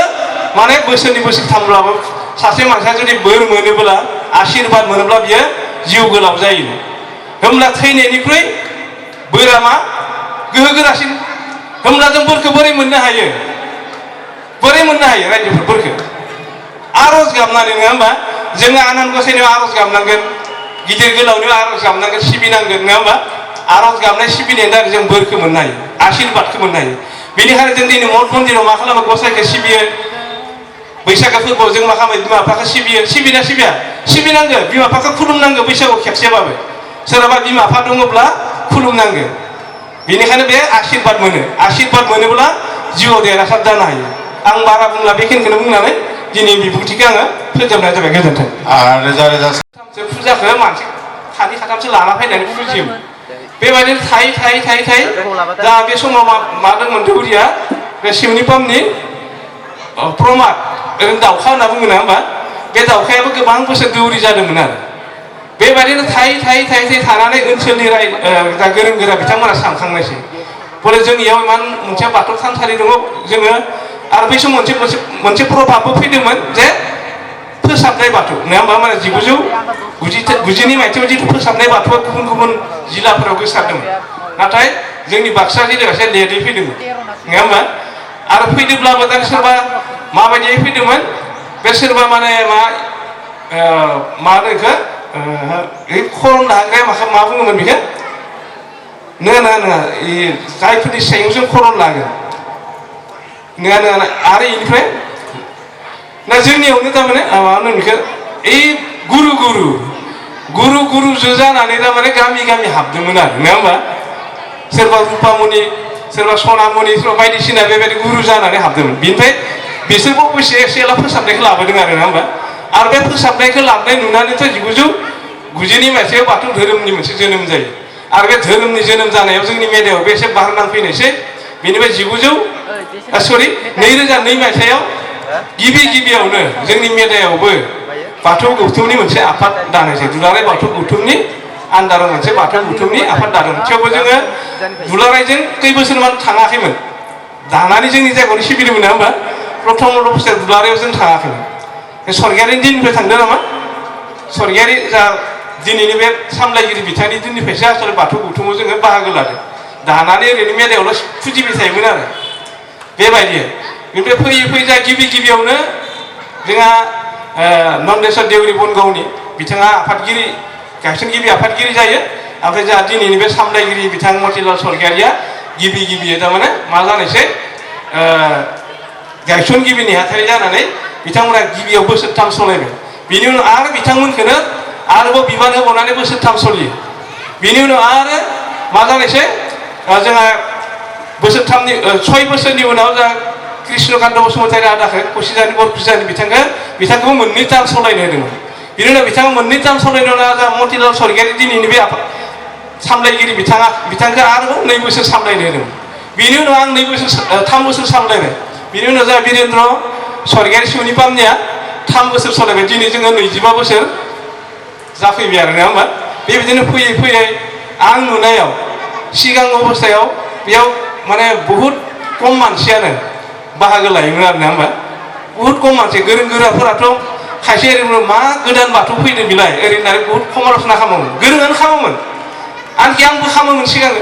S4: माने बोसोरनि बोसोरथामब्लाबो सासे मानसिया जुदि बोर मोनोब्ला आशीर्बाद मोनोब्ला बियो जिउ गोलाव जायो होमब्ला थैनायनिख्रुइ बोरा मा गोहो गोरासिन होमब्ला जों बोरखौ बोरै मोननो हायो रायजोफोर बोरखौ आरज गाबनानै नङा होमबा जोङो आनान गसाइनियाव आरज गाबनांगोन गिदिर गोलावनियाव आरज गाबनांगोन सिबिनांगोन नङा होमबा आरज गाबनाय सिबिनायनि दारै जों बोरखौ मोननो हायो आशीर्बादखौ मोननो हायो बेनिखायनो जों दिनै मठ मन्दिराव मा खालामो गसाइखौ सिबियो बैसागो फोरबोआव जों मा खालामो बिमा बिफाखौ सिबियो सिबिनांगौ बिमा बिफाखौ खुलुमनांगौ बैसागुआव खेबसेबाबो सोरहाबा बिमा बिफा दङब्ला खुलुमनांगौ बेनिखायनो बे आशीर्बाद मोनोब्ला जिउआव देरहासार जानो हायो आं बारा बुंला बेखिनिखौनो बुंनानै दिनै बिबुंथिखौ आङो फोजोबनाय जाबाय गोजोन्थों
S2: रोजा रोजा
S4: फुजाखौ मानसि खानै खाथामसो लाना फैनानै फुजियोमोन बेबायदिनो थायै दा बे समाव मा दंमोन दौरिया बे शिवनि पामनि प्रमाद ओरैनो दाउखा होनना बुङो नङा होमबा बे दाउखायाबो गोबां बोसोर दौरि जादोंमोन आरो बेबायदिनो थायै थानानै ओनसोलनि जा गोरों गोरा बिथांमोना सानखांनायसै बले जोंनियाव इमान मोनसे बाथौ थानसालि दङ जोङो आरो बै समाव मोनसे प्रभाबबो फैदोंमोन जे फोसाबनाय बाथौ नङा होमबा माने 1990 मायथाइयाव जिथु फोसाबनाय बाथौआ गुबुन गुबुन जिल्लाफोराव गोसारदोंमोन नाथाय जोंनि बाक्सा जिल्लायाव एसे लेटै फैदोंमोन नङा होमबा आरो फैदोंब्लाबो दा सोरबा माबायदियै फैदोंमोन बे सोरबा माने मा होनो बेखौ खरन लाग्राया मा बुङोमोन बेखौ नङा जायफोरनि सायाव जों खरन लागोन नङा आरो बेनिफ्राय ना जोंनियावनो थारमाने मा होनो बेखौ गुरु जो जानानै थारमाने गामि हाबदोंमोन आरो नङा होमबा सोरबा रुपामनि सोरबा सनामनि सोरबा बायदिसिना बेबायदि गुरु जानानै हाबदोंमन बिनिफ्राय बिसोरबो एसे एला फोसाबनायखौ लाबोदों आरो नङा होमबा आरो बे फोसाबनायखौ लाबोनाय नुनानैथ' 1990 मायथाइयाव बाथौ धोरोमनि मोनसे जोनोम जायो आरो बे धोरोमनि जोनोम जानायाव जोंनि मेदायावबो एसे बार नांफैनायसै बेनिफ्राय 2002 मायथाइयाव गिबियावनो जोंनि मेदायावबो बाथौ गौथुमनि मोनसे आफाद दानायसै दुलाराय बाथौ गौथुमनि आन्दाराव मोनसे बाथौ गौथुमनि आफाद दादों थेवबो जोङो दुलारायजों खै बोसोरमान थाङाखैमोन दानानै जोंनि जायगायावनो सिबिदोंमोन नङा होमबा प्रथम अबस्थायाव दुलारायाव जों थाङाखैमोन सरगियारिनि दिननिफ्राय थांदों नामा सरगियारि जा दिनैनि बे सामलायगिरि बिथांनि दिननिफ्रायसो आसलथे बाथौ गौथुमाव जोङो बाहागो लादों दानानै ओरैनो मेदायावल' फुजिबाय थायोमोन आरो बेबायदि बेनिफ्राय फैयै जा गिबियावनो जोंहा नन्देस्वर देउरि बनगावनि बिथाङा गायसनगिरि आफादगिरि जायो ओमफ्राय जोंहा दिनैनि बे सामलायगिरि बिथां मतिलाल सरगियारिया गिबियै थारमाने मा जानायसै गायसनगिरि नेहाथारि जानानै बिथांमोना गिबियाव बोसोरथाम सलायबाय बिनि उनाव आरो बिथांमोनखौनो आरोबाव बिबान होबावनानै बोसोरथाम सलियो बिनि उनाव आरो मा जानायसै जोंहा 6 बोसोरनि उनाव जोंहा कृष्णकान्त बसुमतारी आदाखौ कसिजानि बरकुसिजानि बिथांखौ मोननै टार्म सलायनो होदोंमोन बिनि उनाव बिथाङा मोननै टार्म सलायनायाव जोंहा मतिलाल सरगियारि दिनैनि बे सामलायगिरि बिथांखौ आरोबाव 2 बोसोर सामलायनो होदोंमोन बिनि उनाव आं 3 बोसोर सामलायबाय बिनि उनाव जोंहा वीरेन्द्र सरगियारि शिवनि पामनिया 3 बोसोर सलायबाय दिनै जोङो 25 बोसोर जाफैबाय आरो नङा होमबा बेबायदिनो फैयै आं नुनायाव सिगां अबस्थायाव बेयाव माने बहुद खम मानसियानो बाहागो लायोमोन आरो नङा होमबा बहुद खम मानसि गोरों गोराफोराथ' खायसे ओरैनो मा गोदान बाथौ फैदों बिलाय ओरैनो बहुत खम आल'सना खालामोमोन गोरोङानो खालामोमोन आंखि आंबो खालामोमोन सिगां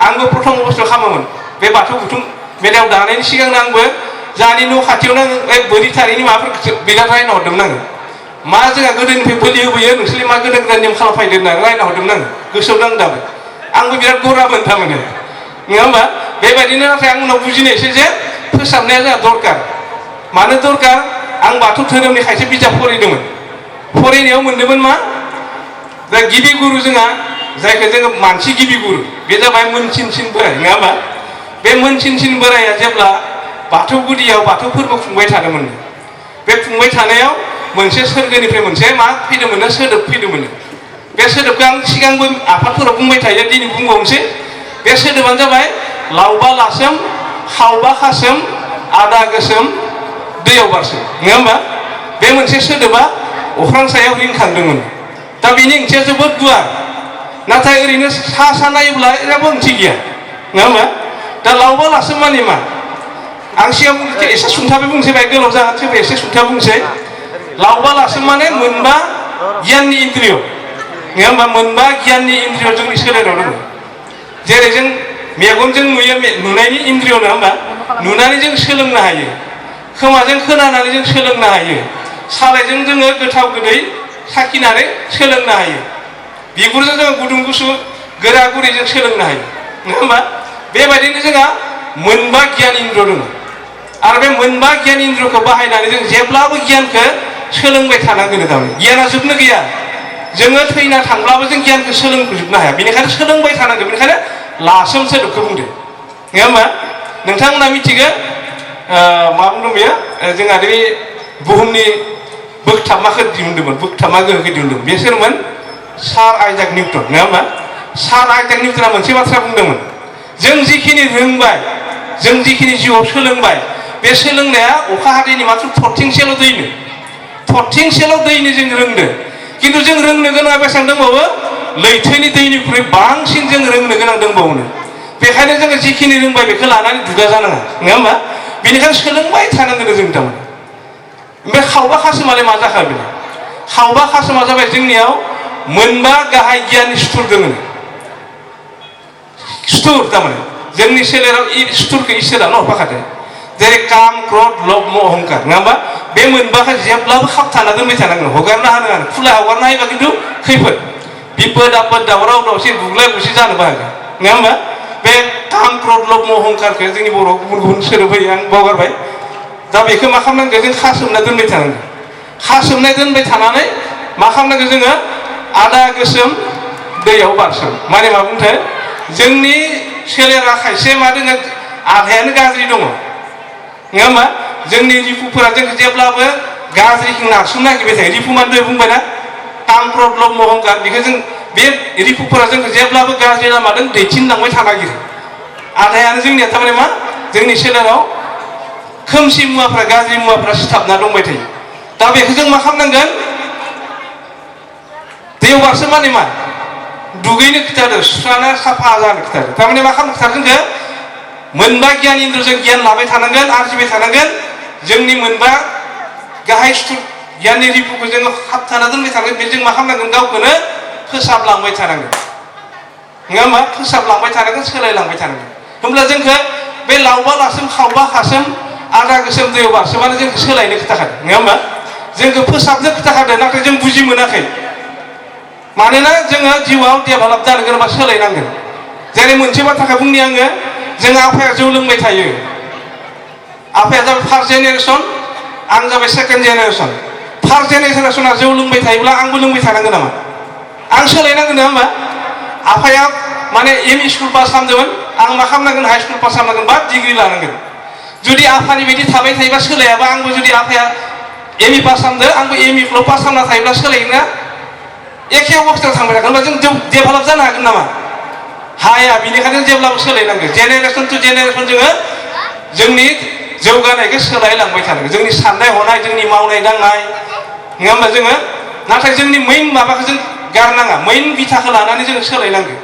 S4: आंबो प्रथम अबस्थायाव खालामोमोन बे बाथौ बुथुम मेदायाव दानायनि सिगांनो आंबो जोंहानि न' खाथियावनो बोरि थारिनि माबाफोरखौ बिराद रायना हरदोंमोन आङो मा जोंहा गोदोनिफ्राय बोलि होबोयो नोंसोरलाय मा गोदान नेम खालामफैदों होननानै रायना हरदोंमोन गोसोआव दं दाबो आंबो बिराद गोरामोन थारमाने नङा होमबा बेबायदिनो नाथाय आं उनाव बुजिनायसै जे फोसाबनाया जोंहा दरकार मानो दरकार आं बाथौ धोरोमनि खायसे बिजाब फरायनायाव मोनदोंमोन मा दा गिबि गुरु जोंहा जायखौ जोङो मानसि गिबि गुरु बे जाबाय मोनसिनसिन बोराय नङा होमबा बे मोनसिनसिन बोराया जेब्ला बाथौ गुदियाव बाथौ फोरबो खुंबाय थादोंमोन बे खुंबाय थानायाव मोनसे सोरगोनिफ्राय मोनसे मा फैदोंमोन सोदोब फैदोंमोन बे सोदोबखौ आं सिगांबो आफादफोराव बुंबाय थायो दिनै बुंबावनोसै बे सोदोबानो जाबाय लावबा लासोम खावबा खासोम आदा गोसोम दैयाव बारसोम नङा होमबा बे मोनसे सोदोबा अख्रां सायाव रिंखांदोंमोन दा बेनि ओंथिया जोबोद गुवार नाथाय ओरैनो सा नायोब्ला जेबो ओंथि गैया नङा होमबा दा लावबा लासोम माने मा आं सिगां बुंनोसै एसे सुंथाबै बुंसै बाय गोलाव जागोन थेवबो एसे सुंथा बुंसै लावबा लासोम माने मोनबा गियाननि इन्द्रिय नङा होमबा मोनबा गियाननि इन्द्रिय जोंनि सोलेराव दङ जेरै जों मेगनजों नुयो नुनायनि इन्द्रिय नङा होमबा नुनानै जों सोलोंनो हायो खोमाजों खोनानानै जों सोलोंनो हायो सालायजों जोङो गोथाव गोदै साखिनानै सोलोंनो हायो बिगुरजों जोङो गुदुं गुसु गोरा गुरै जों सोलोंनो हायो नङा होमबा बेबायदिनो जोंहा मोनबा गियान इन्द्र दङ आरो बे मोनबा गियान इन्द्रखौ बाहायनानै जों जेब्लाबो गियानखौ सोलोंबाय थानांगोन थारमाने गियाना जोबनो गैया जोङो थैना थांब्लाबो जों गियानखौ सोलोंजोबनो हाया बेनिखायनो सोलोंबाय थानांगोन बेनिखायनो लासोम सोदोबखौ बुंदो नङा होमबा नोंथांमोना मिथिगो मा बुंदों बेयो जोंहा बे बुहुमनि बोगथाबमाखौ दिहुनदोंमोन बोगथाबमा गोहोखौ दिहुनदोंमोन बे सोरमोन सार आइजाक निउटन नङा होमबा सार आइजाक निउटना मोनसे बाथ्रा बुंदोंमोन जों जिखिनि रोंबाय जों जिखिनि जिउआव सोलोंबाय बे सोलोंनाया अखा हादैनि माथ्र थरथिंसेल' दैनो थरथिंसेल' दैनो जों रोंदो खिन्थु जों रोंनो गोनाङा बेसेबां दंबावो लैथोनि दैनिख्रुइ बांसिन जों रोंनो गोनां दंबावो बेखायनो जोङो जिखिनि रोंबाय बेखौ लानानै दुगा जानाङा नङा होमबा बेनिखायनो सोलोंबाय थानांगोन जों थारमाने ओमफ्राय खावबा खासोमालाय मा जाखा बेनो खावबा खासोमा जाबाय जोंनियाव मोनबा गाहाय गियाननि सुथुर दङ सुथुर थारमाने जोंनि सोलेराव सुथुरखौ इसोरानो हरफाखादों जेरै काम क्रोध लब मोह अहंकार नङा होमबा बे मोनबाखौ जेब्लाबो खाबथाना दोनबाय थानांगोन हगारना होनो हानो खुला हगारना होयोबा खिन्थु खैफोद बिपद आफद दावराव दावसि बुग्लाय बुसि जानोबो हागौ नङा होमबा बे काम क्रोध लब मोह अहंकारखौ जोंनि बर'आव गुबुन गुबुन सोदोब होयो आं बावगारबाय दा बेखौ मा खालामनांगौ जों खासोमना दोनबाय थानांगौ खासोमनाय दोनबाय थानानै मा खालामनांगौ जोङो आदा गोसोम दैयाव बारसोम माने मा बुंथो जोंनि सोलेरा खायसे मा दङ आधायानो गाज्रि दङ नङा होमबा जोंनि रिपुफोरा जोंखौ जेब्लाबो गाज्रिखौ नारसोमनो नागिरबाय थायो रिपु मान दहाय बुंबायना काम क्रोध लब मोह अहंकार बेखौ जों बे रिपुफोरा जोंखौ जेब्लाबो गाज्रि लामाजों दैथिनलांबाय थानो नागिरो आधायानो जोंनिया थारमाने मा जोंनि सोलेराव खोमसि मुवाफ्रा गाज्रि मुवाफ्रा सिथाबना दंबाय थायो दा बेखौ जों मा खालामनांगोन दैयाव बारसोम माने मा दुगैनो खिथादों सुस्राना साफा जानो खिथादों थारमाने मा खालामनो खिथादों जोंखौ मोनबा गियान इन्द्रजों गियान लाबाय थानांगोन आरजिबाय थानांगोन जोंनि मोनबा गाहाय सुथुर गियाननि रिपुखौ जोङो हाबथाना दोनबाय थानांगोन बे जों मा खालामनांगोन गावखौनो फोसाबलांबाय थानांगोन नङा होमबा फोसाबलांबाय थानांगोन सोलायलांबाय थानांगोन होमब्ला जोंखौ बे लावबा लासोम खावबा खासोम आदा गोसोम दैयाव बारसोमानो जोंखौ सोलायनो खिथाखादों नङा होमबा जोंखौ फोसाबनो खिथाखादों नाथाय जों बुजि मोनाखै मानोना जोङो जिउआव डेभेलप जानो गोनांबा सोलायनांगोन जेरै मोनसे बाथ्राखौ बुंनि आङो जों आफाया जौ लोंबाय थायो आफाया जाबाय फार्स्ट जेनेरेसन आं जाबाय सेकेन्ड जेनेरेसन फार्स्ट जेनेरेसना जौ लोंबाय थायोब्ला आंबो लोंबाय थानांगोन नामा आं सोलायनांगोन नङा होमबा आफाया माने एम इ स्कुल पास खालामदोंमोन आं मा खालामनांगोन हाइ स्कुल पास खालामनांगोन बा डिग्रि लानांगोन जुदि आफानि बायदि थाबाय थायोबा सोलायाबा आंबो जुदि आफाया एम इ पास खालामदों आंबो एम इ खौल' पास खालामना थायोब्ला सोलायोना एखे अबस्थायाव थांबाय थागोन होनबा जों डेभेलप जानो हागोन नामा हाया बेनिखायनो जेब्लाबो सोलायनांगोन जेनेरेसन टु जेनेरेसन जोङो जोंनि जौगानायखौ सोलायलांबाय थानांगोन जोंनि साननाय हनाय जोंनि मावनाय दांनाय नङा होमबा जोङो नाथाय जोंनि मेइन माबाखौ जों गारनाङा मेइन बिथाखौ लानानै जोङो सोलायनांगोन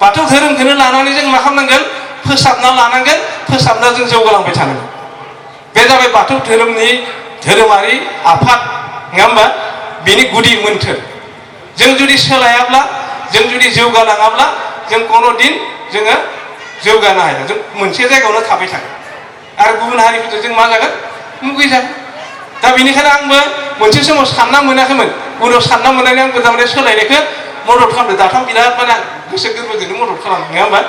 S4: बाथौ धोरोमखौनो लानानै जों मा खालामनांगोन फोसाबना लानांगोन फोसाबना जों जौगालांबाय थानांगोन बे जाबाय बाथौ धोरोमनि धोरोमारि आफाद नङा होमबा बेनि गुदि मोन्थोर जों जुदि सोलायाब्ला जों जुदि जौगालाङाब्ला जों कोनो दिन जोङो जौगानो हाया जों मोनसे जायगायावनो थाबाय थागोन आरो गुबुन हारिफोरजों जों मा जागोन मुगैजागोन दा बेनिखायनो आंबो मोनसे समाव सानना मोनाखैमोन उनाव सानना मोननानै आंबो थारमाने सोलायनायखौ मदद खालामदों दाथ' बिराद माने गोसो गोरबोजोंनो मदद खालामो नङा होमबा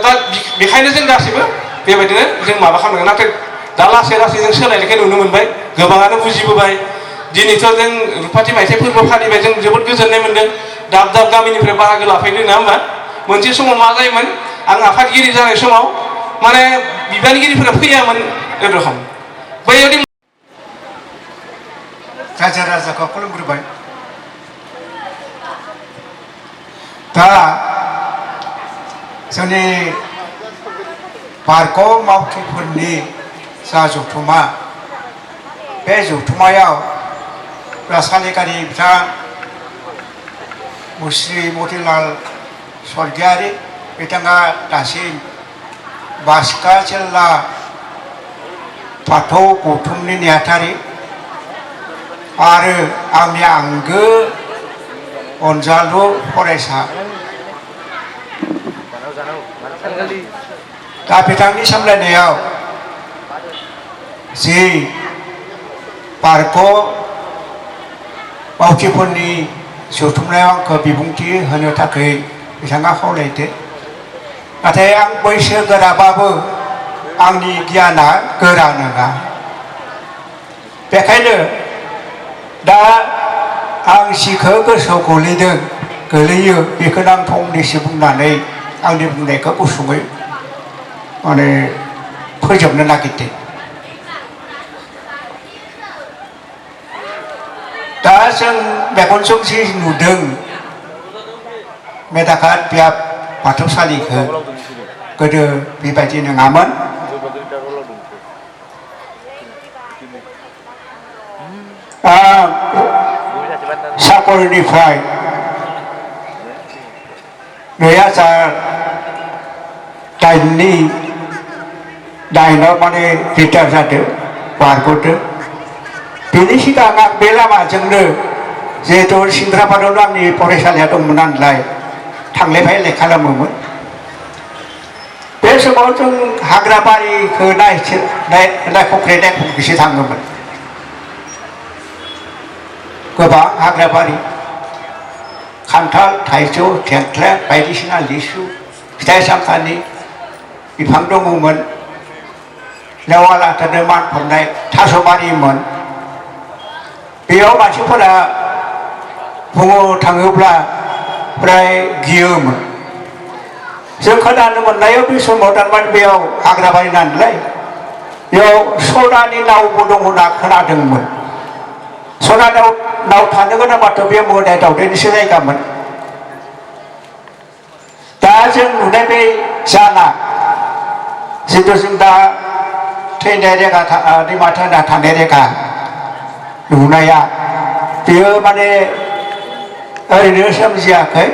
S4: दा बेखायनो जों गासैबो बेबायदिनो जों माबा खालामनांगोन नाथाय दा लासै लासै जों सोलायनायखौ नुनो मोनबाय गोबाङानो बुजिबोबाय दिनैथ' जों रुफाथि मायथाइ फोरबो फालिबाय जों जोबोद गोजोननाय मोनदों दाब दाब गामिनिफ्राय बाहागो लाफैदों नङा होमबा मोनसे समाव मा जायोमोन आं आफादगिरि जानाय समाव माने बिबानगिरिफोरा फैयामोन एरखम बैयावदि
S3: राजा राजाखौ खुलुमग्रोबाय दा जोंनि बारग' मावथिफोरनि जा जथुमा बे जथुमायाव रासायनिकारि बिथां मुस्रि मतिलाल स्वर्गियारि बिथाङा दासिम बाक्सा जिल्ला बाथौ गौथुमनि नेहाथारि आरो आंनि आंगो अनजालु फरायसा दा बिथांनि सामलायनायाव जि पार्क मावथिफोरनि जथुमनायाव आंखौ बिबुंथि होनो थाखाय बिथाङा खावलायदो नाथाय आं बैसो गोराबाबो आंनि गियाना गोरा नङा बेखायनो दा आं जिखौ गोसोआव गोलैयो बेखौनो आं फंनैसो बुंनानै आंनि बुंनायखौ गुसुङै माने फोजोबनो नागिरदों दा जों मेगनजों जि नुदों मेदाकाट बियाब बाथौसालिखौ गोदो बेबायदि नङामोन साकरनिफ्राय 2008नि दाइनाव माने रिटायार जादों बारग'दों बेनि सिगां आं बे लामाजोंनो जिहेतु सिंग्राबादावनो आंनि फरायसालिया दंमोन नालाय थांलाय फैलाय खालामोमोन बे समाव जों हाग्राबारिखौ नायख'ख्रेसो थाङोमोन गोबां हाग्राबारि खान्थाल थाइजौ थेंख्लें बायदिसिना लिसु फिथाइ सामथाइनि बिफां दङमोन लेवा लाथानो मानफबनाय थास'बारिमोन बेयाव मानसिफोरा बुंनो थाङोब्ला फ्राय गियोमोन जों खोनानो मोननायाव बे समाव थारमाने बेयाव हाग्राबारि नालाय बेयाव सनानि नावबो दङ होनना खोनादोंमोन सना नाव थानो गोनांबाथ' बे मोदाय दावदायनिसो जायगामोन दा जों नुनाय बे जाना जितु जों दा थैनाय रेखा दैमा थैना थानाय रेखा नुनाया बेयो माने ओरैनो सोमजियाखै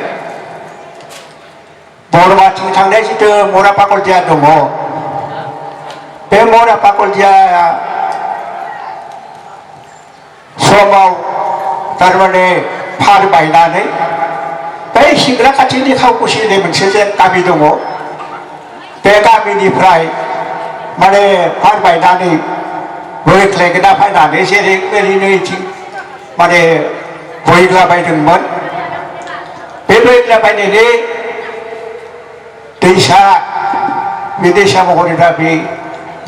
S3: बरमाथिं थांनाय जितु मरा पाकलजिया दङ बे मरा पाकलजियाया समाव थारमाने फार बायनानै बै सिंग्रा खाथिनि खावकुसि होननाय मोनसे जे गामि दङ बे गामिनिफ्राय माने फार बायनानै बोहैख्लायगोना फैनानै जेरै ओरैनो इथिं माने बोहैग्लाबायदोंमोन बे बोहैग्लाबायनायनि दैसा बे दैसा महरै दा बे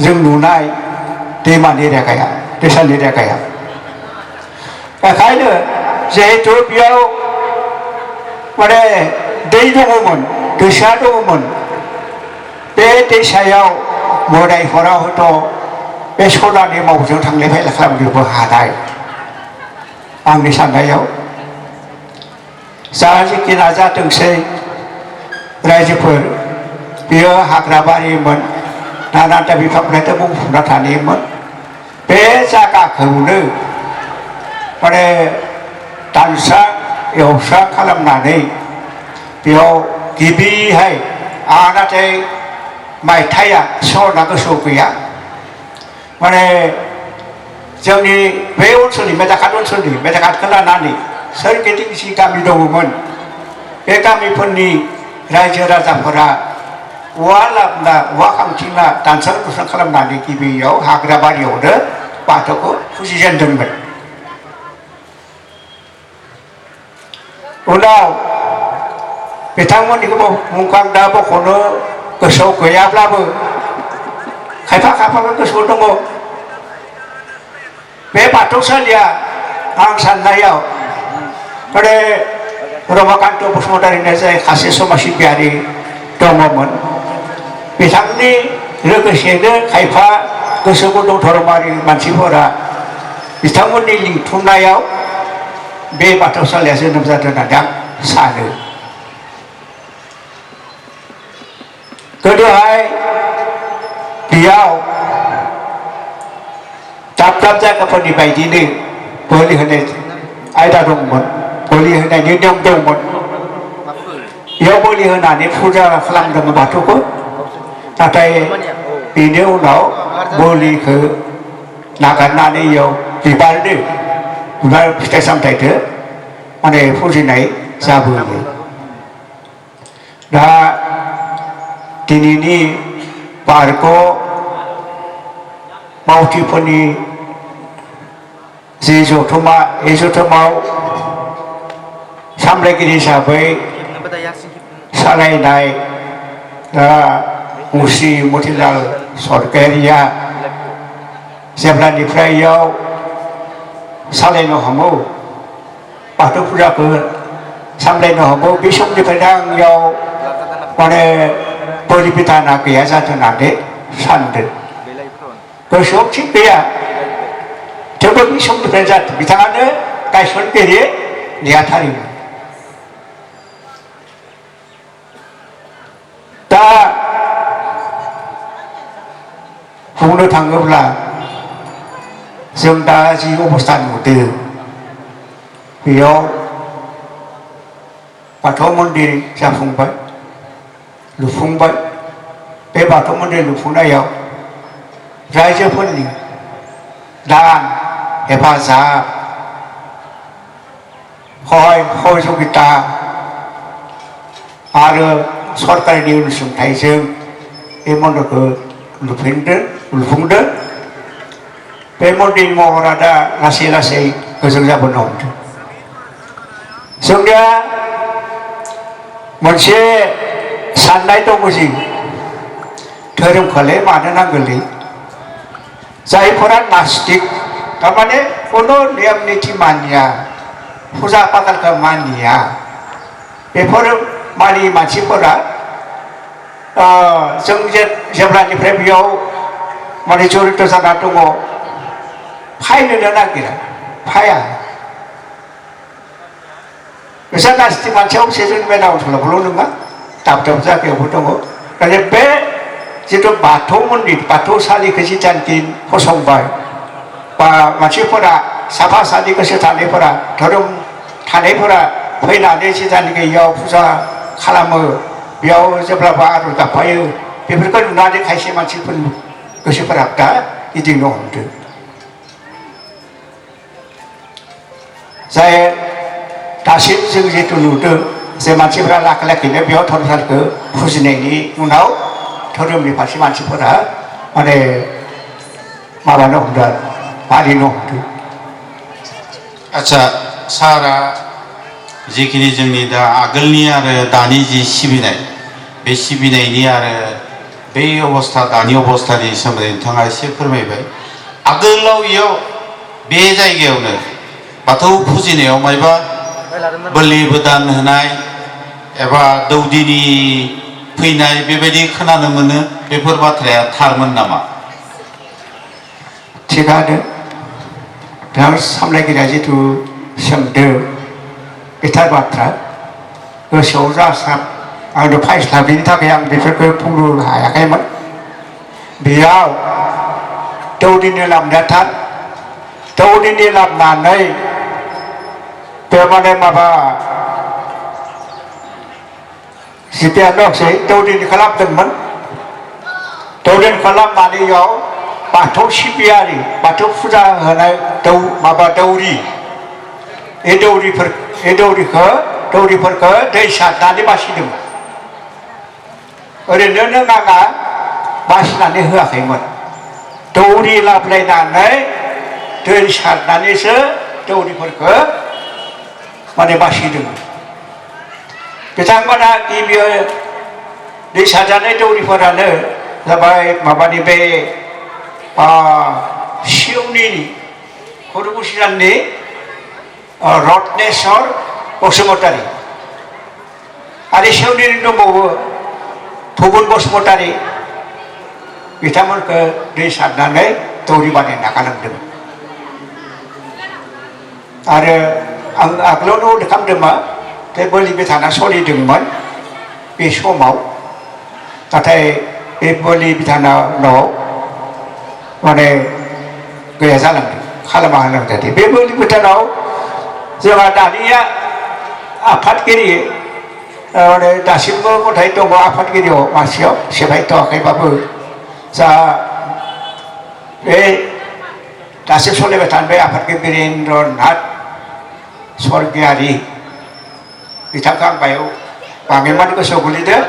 S3: जों नुनाय दैमानि रेखाया दैसानि रेखाया बेखायनो जिहेतु बेयाव माने दै दङमोन दैसा दङमोन बे दैसायाव मोदायफोरा हयथ' बे सनानि मावजों थांलाय फैलाय खालामनोबो हानाय आंनि साननायाव जा जेखि नाजाथोंसै रायजोफोर बेयो हाग्राबारिमोन नानाथा बिफांफोरजों बुंफबना थानायमोन बे जायगाखौनो माने दानस्रां एवस्रां खालामनानै बेयाव गिबिहाय आंहा नाथाय मायथाइया सरना गोसोआव गैया माने जोंनि बे ओनसोलनि मेदाकाटखौ लानानै सोरगिदिं जि गामि दङमोन बे गामिफोरनि रायजो राजाफोरा औवा लाबना औवा खांथिंना दानस्रां दुस्रां खालामनानै गिबियाव हाग्राबारियावनो बाथौखौ फुजिजेनदोंमोन उनाव बिथांमोननिखौ मुंखौ आं दा बख'नो गोसोआव गैयाब्लाबो खायफा खायफाबो गोसोआव दङ बे बाथौसालिया आं साननायाव माने रमाकान्त बसुमतारीनि जाय सासे समाज सिबियारि दङमोन बिथांनि लोगोसेनो खायफा गोसो गुदुं धर्मारि मानसिफोरा बिथांमोननि लिंथुमनायाव बे बाथौसालिया जोनोम जादों होननानै आं सानो गोदोहाय बेयाव दाब दाब जायगाफोरनि बायदिनो बोलि होनाय आयदा दंमोन बोलि होनायनि नियम दंमोन बेयाव बोलि होनानै फुजा खालामदोंमोन बाथौखौ नाथाय बेनि उनाव बोलिखौ नागारनानै इयाव बिबार फिथाइ सामथाइखौ माने फुजिनाय जाबोयो दा दिनैनि बारग' मावथिफोरनि जि जथुमा बे जथुमाव सामलायगिरि हिसाबै सालायनाय मुस्रि मतिलाल सरकारिया जेब्लानिफ्राय इयाव सालायनो हमो बाथौ फुजाखौ सामलायनो हमो बे समनिफ्रायनो आं इयाव माने बोलि बिधाना गैया जाथों होननानै सानदों गोसोआव थिग गैया थेवबो बे समनिफ्राय जाथों बिथाङानो गायसनगिरि नेहाथारिमोन दा बुंनो थाङोब्ला जों दा जि अबस्था नुदों बेयाव बाथौ मन्दिर जाफुंबाय लुफुंबाय बे बाथौ मन्दिर लुफुंनायाव रायजोफोरनि दान हेफाजाब सहयोगिता आरो सरकारनि अनसुंथाइजों बे मन्दिरखौ लुफुंदों बे मन्दिर महरा दा लासै लासै गोजौ जाबोनो हमदों जोंनिया मोनसे साननाय दङ जि धोरोमखौलाय मानो नांगौलै जायफोरा नास्तिक थारमाने खुनु नियम निथि मानिया फुजा फाथालखौ मानिया बेफोर मानियै मानसिफोरा जों जेब्लानिफ्राय बेयाव माने जरित जाना दङ फायनोनो नागिरा फाया बिसोर नास्तिक मानसियाव जोंनि बे ओनसोलावल' नङा दाब दाब जायगायावबो दङ दा बे जिथु बाथौ मन्दिर बाथौसालिखौ जिथानखि फसंबाय बा मानसिफोरा साफा सानै गोसो थानायफोरा धोरोम थानायफोरा फैनानै जिथानखि इयाव फुजा खालामो बेयाव जेब्लाबो आरज गाबफायो बेफोरखौ नुनानै खायसे मानसिफोरनि गोसोफोरा दा गिदिंनो हमदों जाय दासिम जों जिहेतु नुदों जे मानसिफोरा लाखै लाखैनो बेयाव धर्मसालिखौ फुजिनायनि उनाव धोरोमनि फारसे मानसिफोरा माने माबानो हमदों मानिनो हमदों
S2: आच्छा सारा जिखिनि जोंनि दा आगोलनि आरो दानि जि सिबिनाय बे सिबिनायनि आरो बै अबस्था दानि अबस्थानि सोमोन्दै नोंथाङा एसे फोरमायबाय आगोलाव इयाव बे जायगायावनो बाथौ फुजिनायाव मायबा बोलि बोदान होनाय एबा दौदिनि फैनाय बेबायदि खोनानो मोनो बेफोर बाथ्राया थारमोन नामा
S3: थिगानो दा सामलायगिरिया जिथु सोंदों बेथार बाथ्रा गोसोआव जासाब आंनो फायस्लाबैनि थाखाय आं बेफोरखौ बुंनो हायाखैमोन बेयाव दौदिनि लाबनाया थार दौदिनि लाबनानै बे माने माबा जिपियानोसै दौदिनि खालामदोंमोन दौदिनि खालामनानै इयाव बाथौ सिबियारि बाथौ फुजा होनाय दौरि दौरिफोरखौ दै सारनानै बासिदों ओरैनो नों आंहा बासिनानै होआखैमोन दौरि लाबलायनानै दै सारनानैसो दौरिफोरखौ माने बासिदों बिथांमोना गिबि दै सारजानाय दौरिफोरानो जाबाय माबानि बे सिउनि खरबुसियाननि रत्नेश्वर बसुमतारी आरो सिउनि दंबावो भुबन बसुमतारी बिथांमोनखौ दै सारनानै दौरि बानायना गालांदों आरो आं आगोलावनो उल्लेख खालामदोंमोन बे बोलि बिधाना सोलिदोंमोन बे समाव नाथाय बे बोलि बिधानाव माने गैया जालांदों खालामा होनांदों बे बोलि बिधानाव जोंहा दानिया आफादगिरि माने दासिमबो गथाय दङ आफादगिरियाव मानसियाव सेफायथ'वाखैबाबो जा बे दासो सोलिबाय थानाय बे आफादगिरि बिरेन्द्रनाथ स्वर्गियारि बिथांखौ आं बायाव बाङाइमान गोसोआव गोलैदों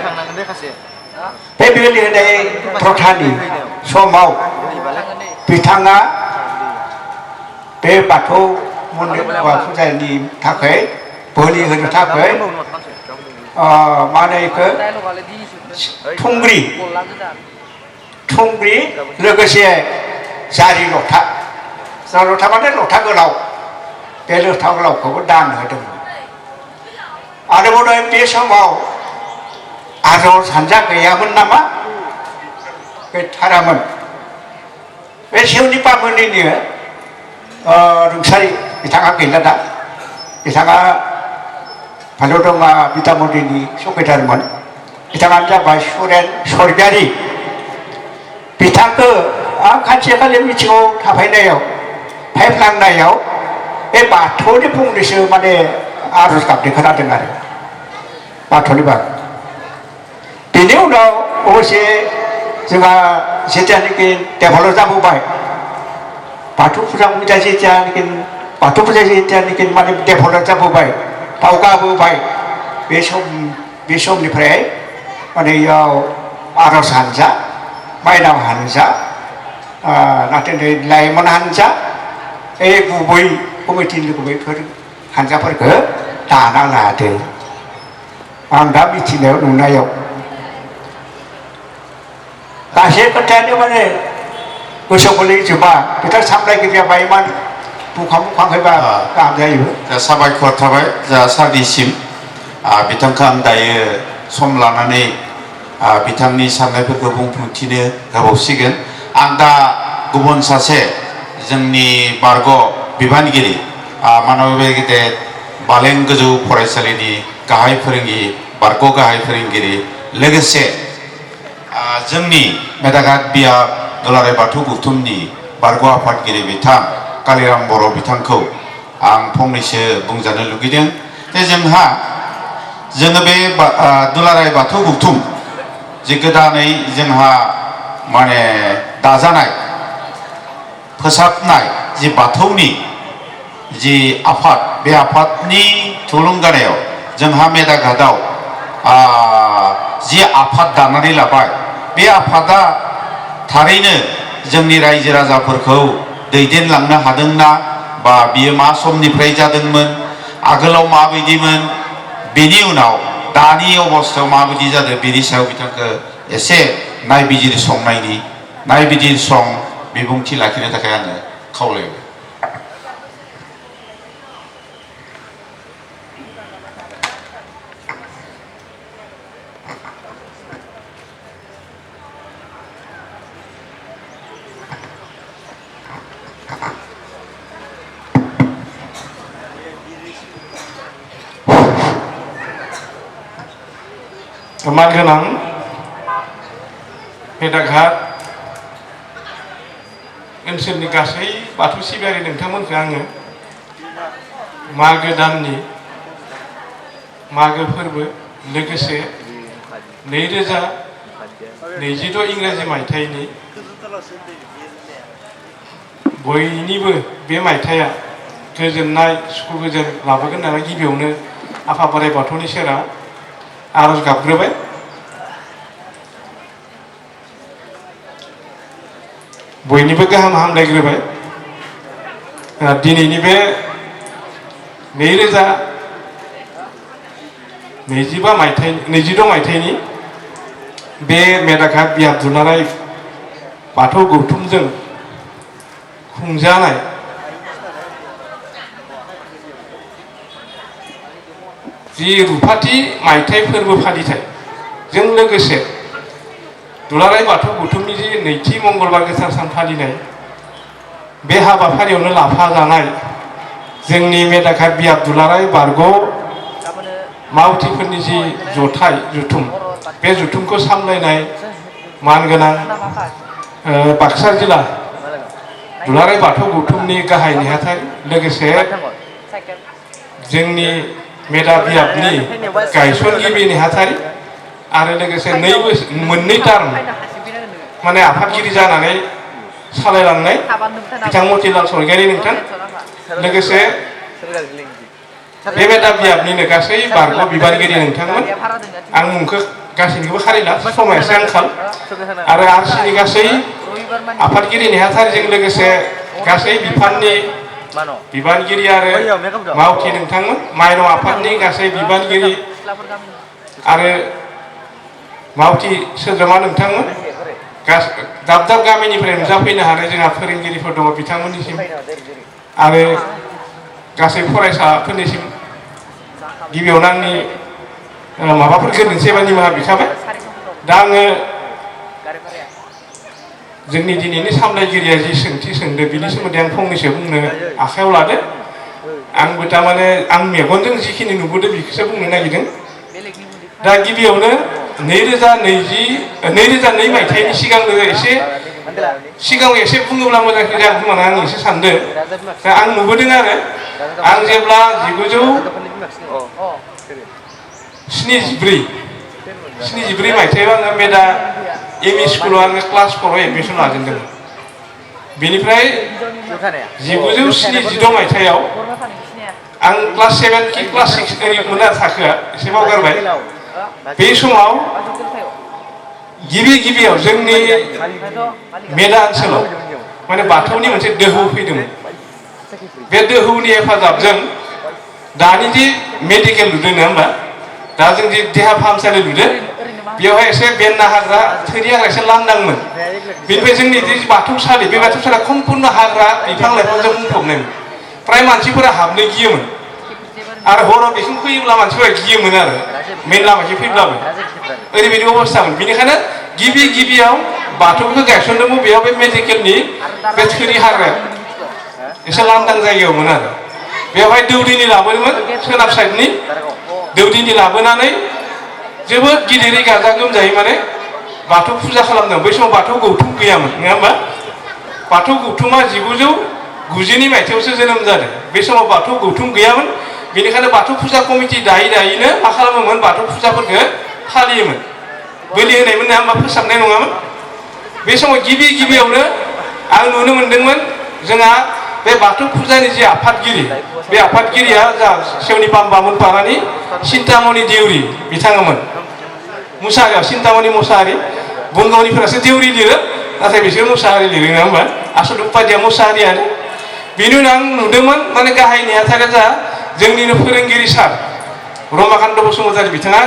S3: बे बिलि होनाय प्रथानि समाव बिथाङा बे बाथौ मन्दिर फुजानि थाखाय बोलि होनो थाखाय मा होनो बेखौ थुंग्रि लोगोसे जारि लथा माने लथा गोलाव बे लथा गोलावखौबो दान होदोंमोन आरोबाव बे समाव आरज हानजा गैयामोन नामा गैथारामोन बे शिवनि बामुनिनो रुंसारि बिथाङा गैला दा बिथाङा भालुदमा बिद्यामन्दिरनि सुखिदारमोन बिथाङानो जाबाय सुरेन स्वर्गियारि बिथांखौ आं खानसेखालि मिथिङाव थाफैनायाव फाइफलांनायाव बे बाथौनि फंनैसो माने आरज गाबनाय खोनादों आरो बाथौनि बागै बेनि उनाव अबसे जोंहा जेथियानोखि डेभेलप जाबोबाय बाथौ फुजा जेथियानोखि माने डेभेलप जाबोबाय दावगाबोबाय बे समनिफ्राय माने इयाव आरज हानजा माइनाव हानजा नाथाय लाइमोन हानजा गुबै कमिटिनि गुबैफोर हानजाफोरखौ दाना लादों आं दा मिथिनायाव नुनायाव गासै खोथायानो माने गोसोआव गोलैजोबा बिथां सामलायगिरिया बायमान बुखां होबा गाहाम जायो
S2: साबायखर थाबाय जा सारनिसिम बिथांखौ आं दायो सम लानानै बिथांनि साननायफोरखौ बुंफोरथिनो होबावसिगोन आं दा गुबुन सासे जोंनि बारग' बिबानगिरि मानबीय गेदेर बालें गोजौ फरायसालिनि गाहाय फोरोंगिरि बारग' गाहाय फोरोंगिरि लोगोसे जोंनि मेदाघाट बियाब दुलाराय बाथौ गौथुमनि बारग' आफादगिरि बिथां कालिराम बर' बिथांखौ आं फंनैसो बुंजानो लुगैदों जे जोङो बे दुलाराय बाथौ गौथुम जे गोदानै जोंहा माने दाजानाय फोसाबनाय जि बाथौनि जि आफाद बे आफादनि थुलुंगानायाव जोंहा मेदाघाटआव जि आफाद दानानै लाबाय बे आफादा थारैनो जोंनि रायजो राजाफोरखौ दैदेनलांनो हादोंना बा बियो मा समनिफ्राय जादोंमोन आगोलाव माबायदिमोन बेनि उनाव दानि अबस्थायाव माबायदि जादों बेनि सायाव बिथांखौ एसे नायबिजिरसं बिबुंथि लाखिनो थाखाय आङो खावलायबाय
S4: मानगोनां मेदाघाट ओनसोलनि गासै बाथौ सिबियारि नोंथांमोनखौ आङो मागो दाननि मागो फोरबो लोगोसे 2026 इंराजि मायथाइनि बयनिबो बे मायथाइया गोजोननाय सुखु गोजोन लाबोगोन होननानै गिबियावनो आफा बोराइ बाथौनि सेराव आरज गाबग्रोबाय बयनिबो गाहाम हामलायग्रोबाय दिनैनि बे 2022 मायथाइनि बे मेदाघाट बियाब दुलाराय बाथौ गौथुमजों खुंजानाय जि रुफाथि मायथाइ फोरबो फालिथायजों लोगोसे दुलाराय बाथौ गौथुमनि जि नैथि मंगलबार गोथार सान फालिनाय बे हाबाफारियावनो लाफाजानाय जोंनि मेदाघाट बियाब दुलाराय बारग' मावथिफोरनि जि जुथुम बे जुथुमखौ सामलायनाय मानगोनां बाक्सा जिल्ला दुलाराय बाथौ गौथुमनि गाहाय नेहाथारि लोगोसे जोंनि मेदा बियाबनि गायसनगिरि नेहाथारि आरो लोगोसे मोननै टार्म माने आफादगिरि जानानै सालायलांनाय बिथां मतिलाल सरगयारि नोंथां लोगोसे बे मेदा बिजाबनिनो गासै बारग' बिबानगिरि नोंथांमोन आं मुंखौ गासैनिखौबो खारिला समा एसे आंखाल आरो आरसिनि गासै आफादगिरि नेहाथारिजों लोगोसे गासै बिफाननि बिबानगिरि आरो मावथि नोंथांमोन माइनाव आफादनि गासै बिबानगिरि आरो मावथि सोद्रोमा नोंथांमोन दाब दाब गामिनिफ्राय नुजाफैनो हानाय जोंहा फोरोंगिरिफोर दङ बिथांमोननिसिम आरो गासै फरायसाफोरनिसिम गिबियावनो आंनि माबाफोर गोरोन्थि एबा निमाहा बिखाबाय दा आङो जोंनि दिनैनि सामलायगिरिया जि सोंथि सोंदों बिनि सोमोन्दै आं फंनैसो बुंनो आखायाव लादों आंबो थारमाने आं मेगनजों जिखिनि नुबोदों बेखौसो बुंनो नागिरदों दा गिबियावनो 2002 मायथाइनि सिगाङाव एसे बुङोब्ला मोजां जागोन होननानै आं एसे सानदों दा आं नुबोदों आरो आं जेब्ला 1974 मायथाइयाव आङो मेदा एम इ स्कुलाव आङो क्लास 4आव एडमिसन लाजेनदोंमोन बेनिफ्राय 1976 मायथाइयाव आं क्लास 7 कि क्लास 6 ओरैमोन आरो थाखोआ एसे बावगारबाय बे समाव गिबियाव जोंनि मेदा ओनसोलाव माने बाथौनि मोनसे दोहौ फैदोंमोन बे दोहौनि हेफाजाबजों दानि जे मेडिकेल लुदों नङा होमबा दा जों जे देहा फाहामसालि लुदों बेवहाय एसे बेन्ना हाग्रा थोरि हाग्रा एसे लांदांमोन बेनिफ्राय जोंनि जे बाथौसालि बे बाथौसालिया सम्पुर्ण हाग्रा बिफां लाइफांजों बुंफबनायमोन फ्राय मानसिफोरा हाबनो गियोमोन आरो हराव बेसिम फैयोब्ला मानसिफोरा गियोमोन आरो मेन लामाथिं फैब्लाबो ओरैबायदि अबस्थामोन बेनिखायनो गिबियाव बाथौखौ गायसनदोंमोन बेयाव बे मेडिकेलनि बे थोरि हाग्रायाव एसे लांदां जायगायावमोन आरो बेवहाय दौदिनि लाबोदोंमोन सोनाब साइडनि दौदिनि लाबोनानै जोबोद गिदिरै गाजा गोमजायै माने बाथौ फुजा खालामदों बै समाव बाथौ गौथुम गैयामोन नङा होमबा बाथौ गौथुमा 1990 मायथाइयावसो जोनोम जादों बे समाव बाथौ गौथुम गैयामोन बेनिखायनो बाथौ फुजा कमिटि दायैनो मा खालामोमोन बाथौ फुजाफोरखौ फालियोमोन बोलि होनायमोन नङा होमबा फोसाबनाय नङामोन बे समाव गिबियावनो आं नुनो मोन्दोंमोन जोंहा बे बाथौ फुजानि जि आफादगिरि बे आफादगिरिया जा सेवनि बामबामोन पारानि सिन्तामणि देउरि बिथाङामोन मुसाहारियाव सिन्तामणि मुसाहारि बनगावनिफोरासो देउरि लिरो नाथाय बिसोर मुसाहारि लिरो नङा होमबा आसल उपाधिया मुसाहारियानो बेनि उनाव आं नुदोंमोन माने गाहाय नेहाथारिया जा जोंनिनो फोरोंगिरि सार रमाकान्त बसुमतारी बिथाङा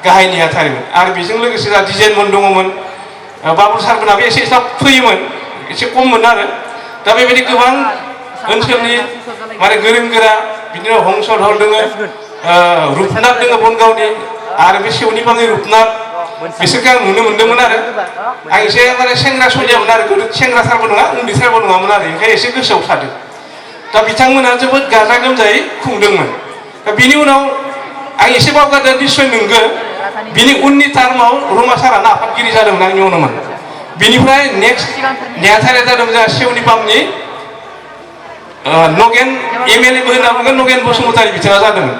S4: गाहाय नेहाथारिमोन आरो बेजों लोगोसे जा डिजाइनमोन दङमोन बाबुल सारमोनाबो एसे फैयोमोन एसे खममोन आरो दा बेबायदि गोबां ओनसोलनि माने गोरों गोरा बिदिनो हंसधर दङ रुपनाथ दङ बनगावनि आरो बे सेवनिबाङै रुपनाथ बिसोरखौ आं नुनो मोन्दोंमोन आरो आं एसे माने सेंग्रा सलियामोन आरो सेंग्राथारबो नङा उन्दैथारबो नङामोन आरो ओंखायनो एसे गोसोआव थादों दा बिथांमोना जोबोद गाजा गोमजायै खुंदोंमोन दा बिनि उनाव आं एसे बावगारदों निस्सय नंगौ बिनि उननि टार्माव रमा सारानो आफादगिरि जादोंमोन आंनि उनावमोन बिनिफ्राय नेक्स्ट नेहाथारिया जादों जोंहा सेवनिपामनि नगेन एमएलएबो होनना बुंगोन नगेन बसुमतारी बिथाङा जादोंमोन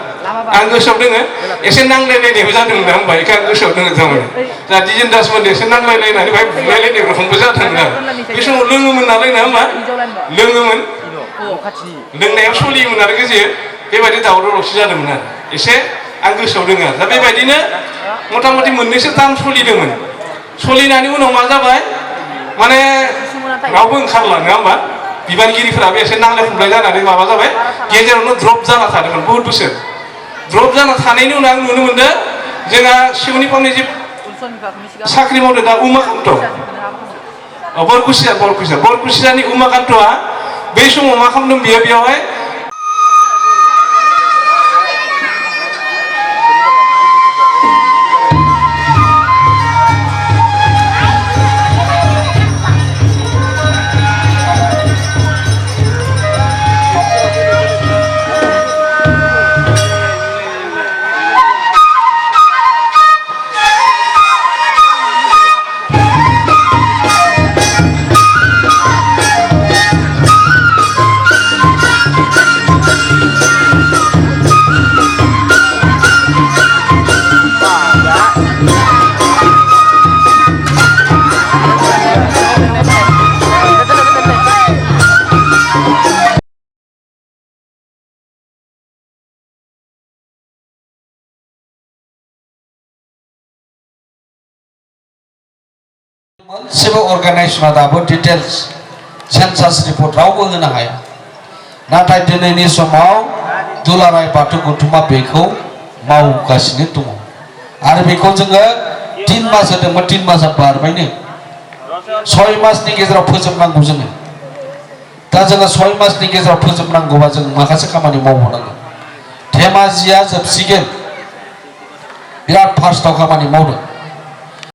S4: आं गोसोआव दोङो एसे नांलायलायनायबो जादोंमोन ना होमबा बेखौ आं गोसोआव दोङो थारमाने जा दिजेन दासमोन एसे नांलायलायनानै बाहाय बुलायलायनाय रखमबो जादोंमोन आरो बे समाव लोङोमोन नालाय नङा होमबा लोङोमोन लोंनायाव सोलियोमोन आरो गेजेर बेबायदि दावराव दावसि जादोंमोन आरो एसे आं गोसोआव दोङो दा बेबायदिनो मथा मथि मोननैसो दाम सोलिदोंमोन सोलिनानै उनाव मा जाबाय माने रावबो ओंखारला नङा होमबा बिबानगिरिफोराबो एसे नांलाय खमलाय जानानै माबा जाबाय गेजेरावनो द्रप जाना थादोंमोन बहुत बोसोर द्रप जाना थानायनि उनाव आं नुनो मोनदों जोंहा शिवनिपामनि जे साख्रि मावदों दा उमाकान्त बरकुसियानि उमाकान्तआ बै समाव मा खालामदों बियो बेयावहाय
S5: मोनसेबो अर्गानाइजेसना दाबो डिटेल्स सेन्सास रिपर्ट रावबो होनो हाया नाथाय दिनैनि समाव दुलाराय बाथौ गौथुमा बेखौ मावगासिनो दङ आरो बेखौ जोङो 3 मास होदोंमोन 3 मासआ बारबायनो 6 मासनि गेजेराव फोजोबनांगौ जोङो दा जोङो 6 मासनि गेजेराव फोजोबनांगौबा जों माखासे खामानि मावबावनांगोन धेमाजिया जोबसिगोन बिराद फार्स्टआव खामानि मावदों